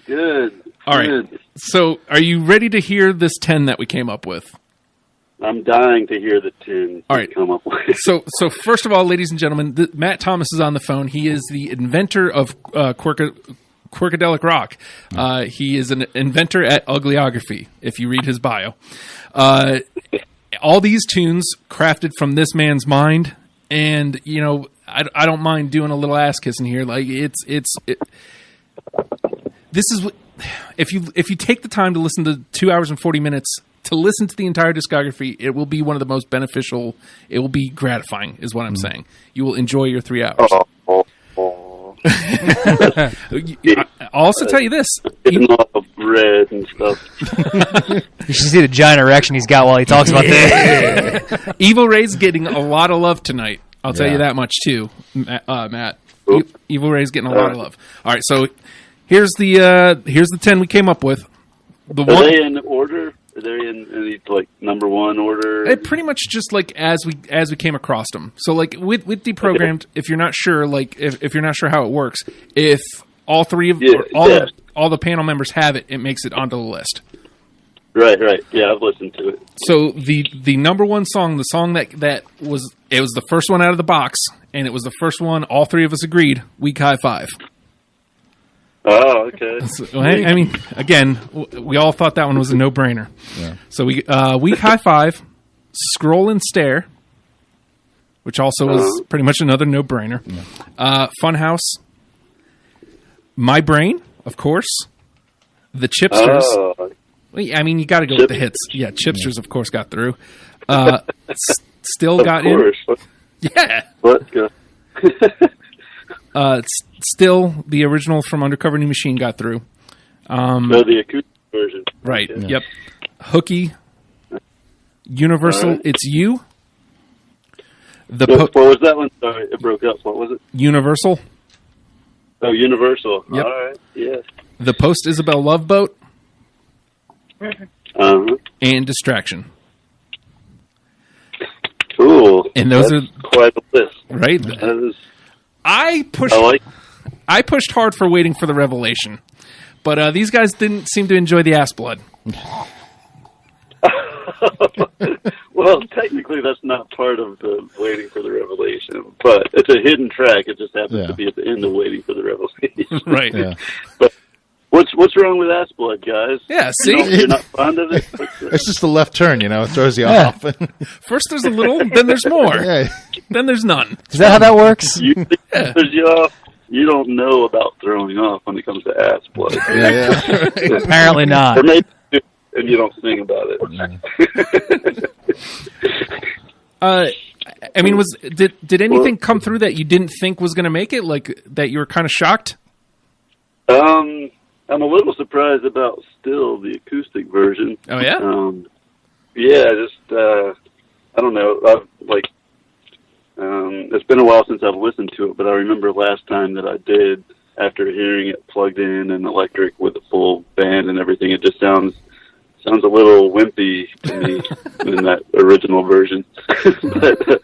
Good. All right. Good. So, are you ready to hear this 10 that we came up with? I'm dying to hear the 10 All right. come up with. So first of all, ladies and gentlemen, Matt Thomas is on the phone. He is the inventor of Quirkadelic Rock. He is an inventor at Uglyography, if you read his bio. All these tunes crafted from this man's mind, and you know, I don't mind doing a little ass kissing here. Like this is what, if you take the time to listen to 2 hours and 40 minutes to listen to the entire discography, it will be one of the most beneficial. It will be gratifying, is what I'm saying. You will enjoy your 3 hours. I'll also tell you this: Getting all red and stuff. You should see the giant erection he's got while he talks about this. Evil Ray's getting a lot of love tonight. I'll tell you that much too, Matt. Evil Ray's getting a lot of love. All right, so here's the 10 we came up with. Are they in order? Are they in any like number one order? It pretty much just like as we came across them. So like with Deprogrammed, if you're not sure, like if you're not sure how it works, if all three of all the panel members have it, it makes it onto the list. Right. Yeah, I've listened to it. So the number one song, the song that was the first one out of the box, and it was the first one all three of us agreed. Weak High Five. Oh, okay. So, I mean, again, we all thought that one was a no-brainer. Yeah. So we Weak High Five, Scroll and Stare, which also was pretty much another no-brainer. Yeah. Funhouse, My Brain, of course, The Chipsters. Oh. I mean, you got to go with the hits. Yeah, Chipsters, of course, got through. Still got in. Yeah. Let's go. Still, the original from Undercover New Machine got through. So the acoustic version. Right. Yeah. Yep. Hooky. Universal. Right. It's You. What was that one? Sorry, it broke up. What was it? Universal. Oh, Universal. Yep. All right. Yeah. The Post Isabel Love Boat. And Distraction. Cool. And those That's are quite a list. Right. That is, I pushed hard for Waiting for the Revelation, but these guys didn't seem to enjoy the ass blood. well, technically, that's not part of the Waiting for the Revelation, but it's a hidden track. It just happens to be at the end of Waiting for the Revelation. Right. Yeah. But what's wrong with ass blood, guys? Yeah, see? You're not fond of it? It's just a left turn, you know. It throws you off. First there's a little, then there's more. Yeah. Then there's none. Is that how that works? You think it throws you off? You don't know about throwing off when it comes to ass blood. Yeah. Apparently not. Or maybe you do, and you don't sing about it. I mean, did anything come through that you didn't think was going to make it? Like that you were kind of shocked? I'm a little surprised about still the acoustic version. Oh yeah. I don't know. It's been a while since I've listened to it, but I remember last time that I did, after hearing it plugged in and electric with a full band and everything, it just sounds a little wimpy to me in that original version. But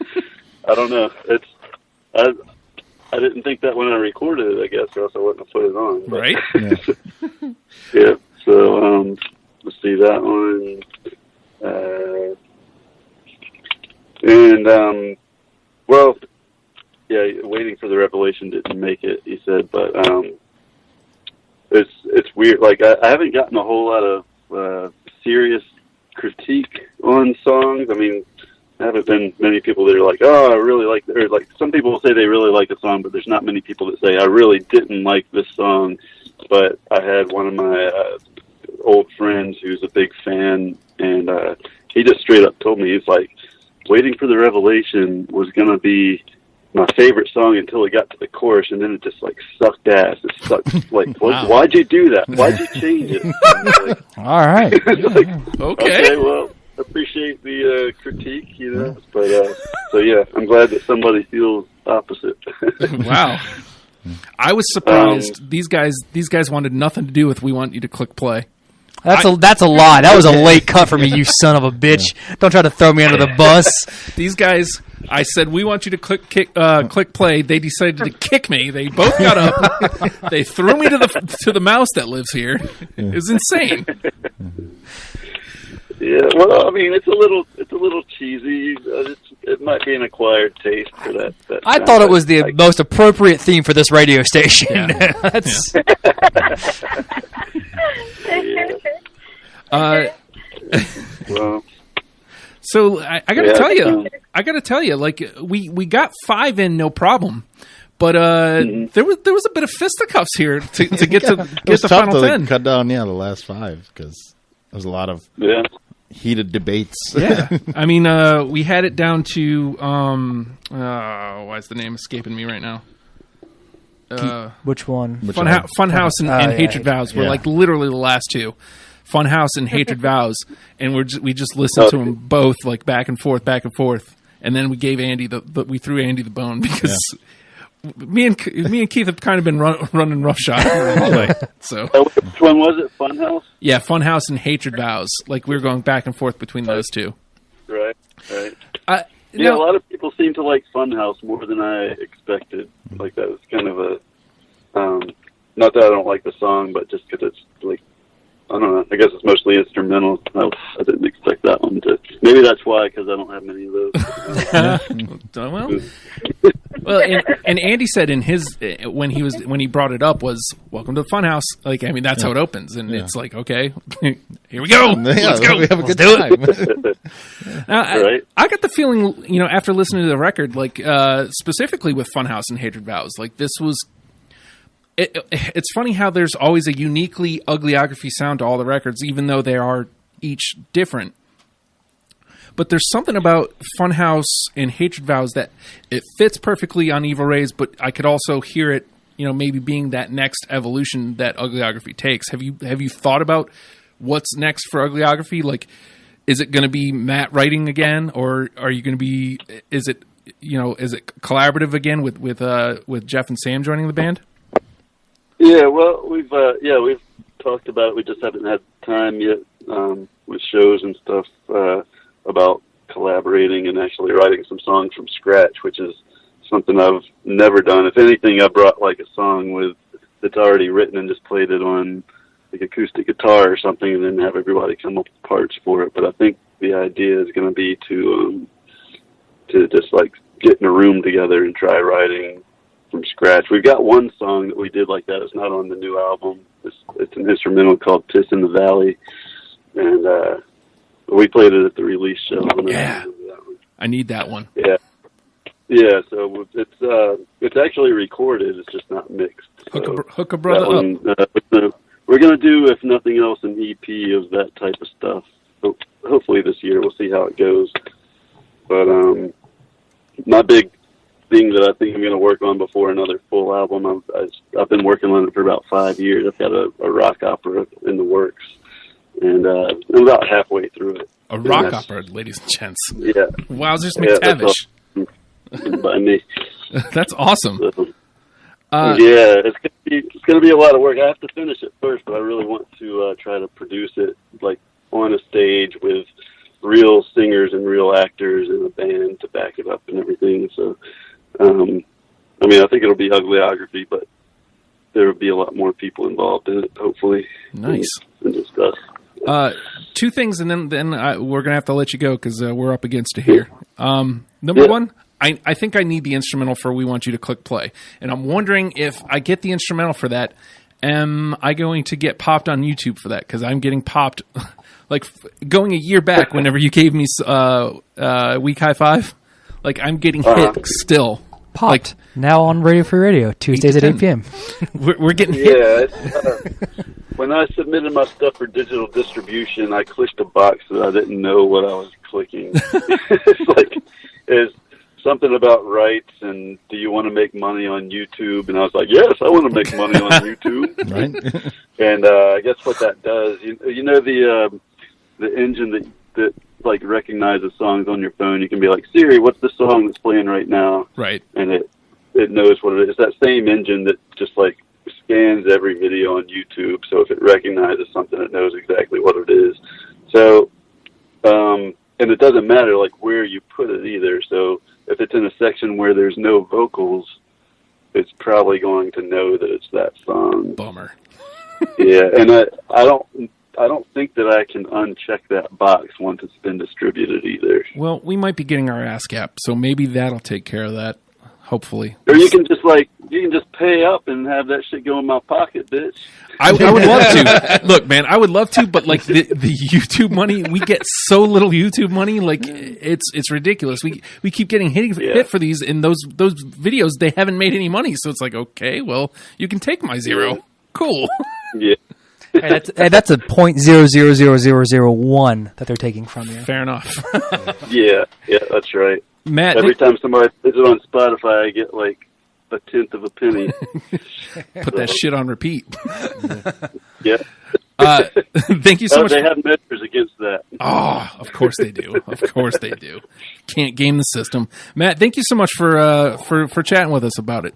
I don't know. I didn't think that when I recorded it, I guess, or else I wouldn't have put it on. But, Right. yeah. So let's see that one. Waiting for the Revelation didn't make it, he said, but it's weird. Like I haven't gotten a whole lot of serious critique on songs. I mean, there haven't been many people that are like, oh, I really like, or like some people will say they really like the song, but there's not many people that say I really didn't like this song. But I had one of my old friends who's a big fan, and he just straight up told me, he's like, Waiting for the Revelation was going to be my favorite song until it got to the chorus, and then it just like sucked ass. It sucked like, Wow. why'd you do that? Why'd you change it? Like, All right. like, Okay. well, appreciate the critique, you know. But so yeah, I'm glad that somebody feels opposite. Wow. I was surprised. These guys wanted nothing to do with "We Want You to Click Play." That's a lie. That was a late cut for me, you son of a bitch. Don't try to throw me under the bus. These guys, I said, "We want you to click play." They decided to kick me. They both got up. They threw me to the mouse that lives here. It was insane. Yeah, well, I mean, it's a little cheesy. It might be an acquired taste for that. I thought it was the most appropriate theme for this radio station. Yeah. That's Well, so I got to tell you, like we got 5 in, no problem. But there was a bit of fisticuffs here to get to It was the tough final to 10. cut down, the last 5 because there was a lot of heated debates. Yeah, I mean, we had it down to why is the name escaping me right now? which one? Funhouse and Hatred Vows were Yeah. like literally the last two. Funhouse and Hatred Vows, and we just listened to them both like back and forth, and then we gave Andy we threw Andy the bone because me and Keith have kind of been running roughshod all the way. So which one was it? Funhouse? yeah, Funhouse and Hatred Vows, like we were going back and forth between those two. Right. A Yeah, a lot of people seem to like Funhouse more than I expected. Like that was kind of a, not that I don't like the song, but just because it's like, I don't know. I guess it's mostly instrumental. I didn't expect that one to. Maybe that's why, because I don't have many of those. Well, and Andy said in his when he brought it up was "Welcome to the Funhouse." Like, I mean, that's how it opens, and it's like, okay, here we go. Let's go. We have a good do time. Now, Right. I got the feeling, after listening to the record, like specifically with Funhouse and Hatred Vows, like this was. It's funny how there's always a uniquely Uglyography sound to all the records, even though they are each different. But there's something about Funhouse and Hatred Vows that it fits perfectly on Evil Rays, but I could also hear it, maybe being that next evolution that Uglyography takes. Have you thought about what's next for Uglyography? Like, is it going to be Matt writing again, or are you going to be? Is it collaborative again with Jeff and Sam joining the band? Yeah, well, we've talked about it. We just haven't had time yet with shows and stuff about collaborating and actually writing some songs from scratch, which is something I've never done. If anything, I brought like a song that's already written and just played it on like acoustic guitar or something, and then have everybody come up with parts for it. But I think the idea is going to be to just like get in a room together and try writing from scratch. We've got one song that we did like that. It's not on the new album. It's an instrumental called "Piss in the Valley," and we played it at the release show. Yeah, I need that one. Yeah. So it's actually recorded. It's just not mixed. So hook a brother up. We're gonna do, if nothing else, an EP of that type of stuff. Hopefully this year. We'll see how it goes. But my big thing that I think I'm going to work on before another full album, I've been working on it for about 5 years. I've got a rock opera in the works, and I'm about halfway through it. A rock opera, ladies and gents. Yeah. Wowzers McTavish. By me. That's awesome. So, it's going to be a lot of work. I have to finish it first, but I really want to try to produce it like on a stage with real singers and real actors in a band to back it up and everything. So, I think it'll be Uglyography, but there will be a lot more people involved in it, hopefully. Nice. Than just us. 2 things, and then we're going to have to let you go because we're up against it here. Number one, I think I need the instrumental for "We Want You to Click Play." And I'm wondering if I get the instrumental for that, am I going to get popped on YouTube for that? Because I'm getting popped, like going a year back whenever you gave me Week High Five. Like, I'm getting hit still. Popped. Like, now on Radio Free Radio, Tuesdays at 8 p.m. We're getting hit. Yeah. When I submitted my stuff for digital distribution, I clicked a box that I didn't know what I was clicking. It's like, as something about rights and do you want to make money on YouTube? And I was like, yes, I want to make money on YouTube. Right. And I guess what that does, you know, the engine that like recognizes songs on your phone. You can be like, Siri, what's the song that's playing right now? Right. And it knows what it is. It's that same engine that just like scans every video on YouTube. So if it recognizes something, it knows exactly what it is. So, and it doesn't matter like where you put it either. So if it's in a section where there's no vocals, it's probably going to know that it's that song. Bummer. Yeah, and I don't think that I can uncheck that box once it's been distributed either. Well, we might be getting our ASCAP, so maybe that'll take care of that. Hopefully. Or you can just pay up and have that shit go in my pocket, bitch. I would love to. Look, man, I would love to, but like the YouTube money, we get so little YouTube money, like it's ridiculous. We keep getting hit for these, and those videos, they haven't made any money, so it's like, okay, well, you can take my zero. Cool. Yeah. That's a .000001 that they're taking from you. Fair enough. Yeah, that's right. Matt, every time somebody puts it on Spotify, I get like a tenth of a penny. Put that shit on repeat. Yeah. Thank you so much. They have measures against that. Oh, of course they do. Of course they do. Can't game the system. Matt, thank you so much for chatting with us about it.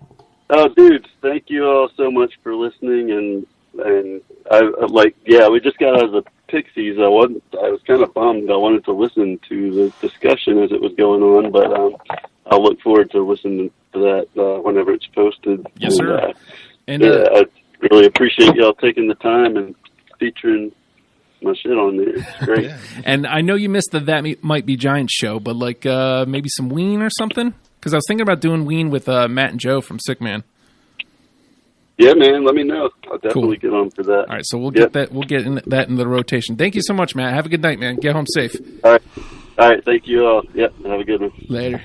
Oh, dudes, thank you all so much for listening. And we just got out of the Pixies. I was kind of bummed. I wanted to listen to the discussion as it was going on, but I'll look forward to listening to that whenever it's posted. Yes, sir. I really appreciate y'all taking the time and featuring my shit on there. It's great. Yeah. And I know you missed That Might Be Giant show, but like maybe some Ween or something? Because I was thinking about doing Ween with Matt and Joe from Sick Man. Yeah, man. Let me know. I'll definitely get on for that. All right, so we'll get that. We'll get that in the rotation. Thank you so much, Matt. Have a good night, man. Get home safe. All right. Thank you all. Yep. Have a good one. Later.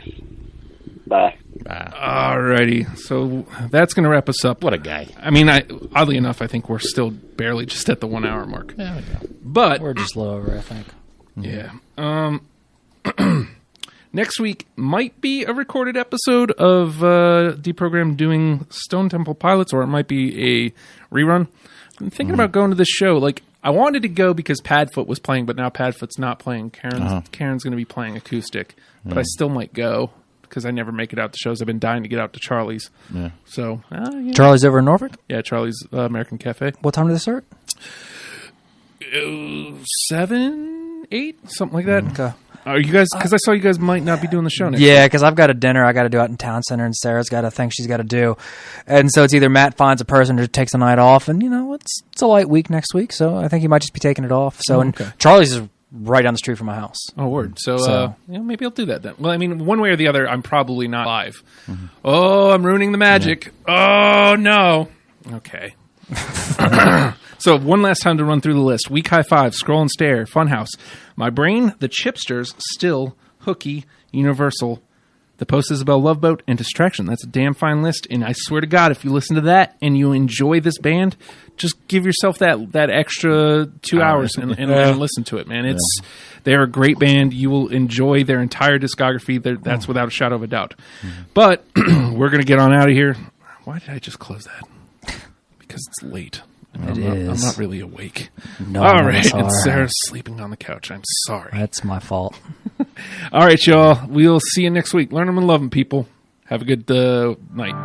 Bye. All righty. So that's going to wrap us up. What a guy. I mean, oddly enough, I think we're still barely just at the 1 hour mark. Yeah, but we're just low over, I think. Yeah. Next week might be a recorded episode of Deprogram doing Stone Temple Pilots, or it might be a rerun. I'm thinking about going to this show. Like, I wanted to go because Padfoot was playing, but now Padfoot's not playing. Karen's going to be playing acoustic, but I still might go because I never make it out to shows. I've been dying to get out to Charlie's. Yeah. So, Charlie's over in Norfolk? Yeah, Charlie's American Cafe. What time did they start? 7, 8, something like that. Okay. Are you guys? Because I saw you guys might not be doing the show next week. Yeah, because I've got a dinner I got to do out in Town Center, and Sarah's got a thing she's got to do, and so it's either Matt finds a person or takes a night off, and it's a light week next week, so I think he might just be taking it off. So, and Charlie's is right down the street from my house. Oh, word. So maybe I'll do that then. Well, I mean, one way or the other, I'm probably not live. Mm-hmm. Oh, I'm ruining the magic. Yeah. Oh no. Okay. So one last time to run through the list. Week High Five, Scroll and Stare, Funhouse, My Brain, The Chipsters, Still, Hooky, Universal, The Post Isabel Love Boat, and Distraction. That's a damn fine list. And I swear to God, if you listen to that and you enjoy this band, just give yourself that extra 2 hours and listen to it, man. They're a great band. You will enjoy their entire discography. That's without a shadow of a doubt. Mm-hmm. But we're going to get on out of here. Why did I just close that? Because it's late. I'm not really awake. No, all right, and Sarah's sleeping on the couch. I'm sorry. That's my fault. All right, y'all. We'll see you next week. Learn them and love them, people. Have a good night.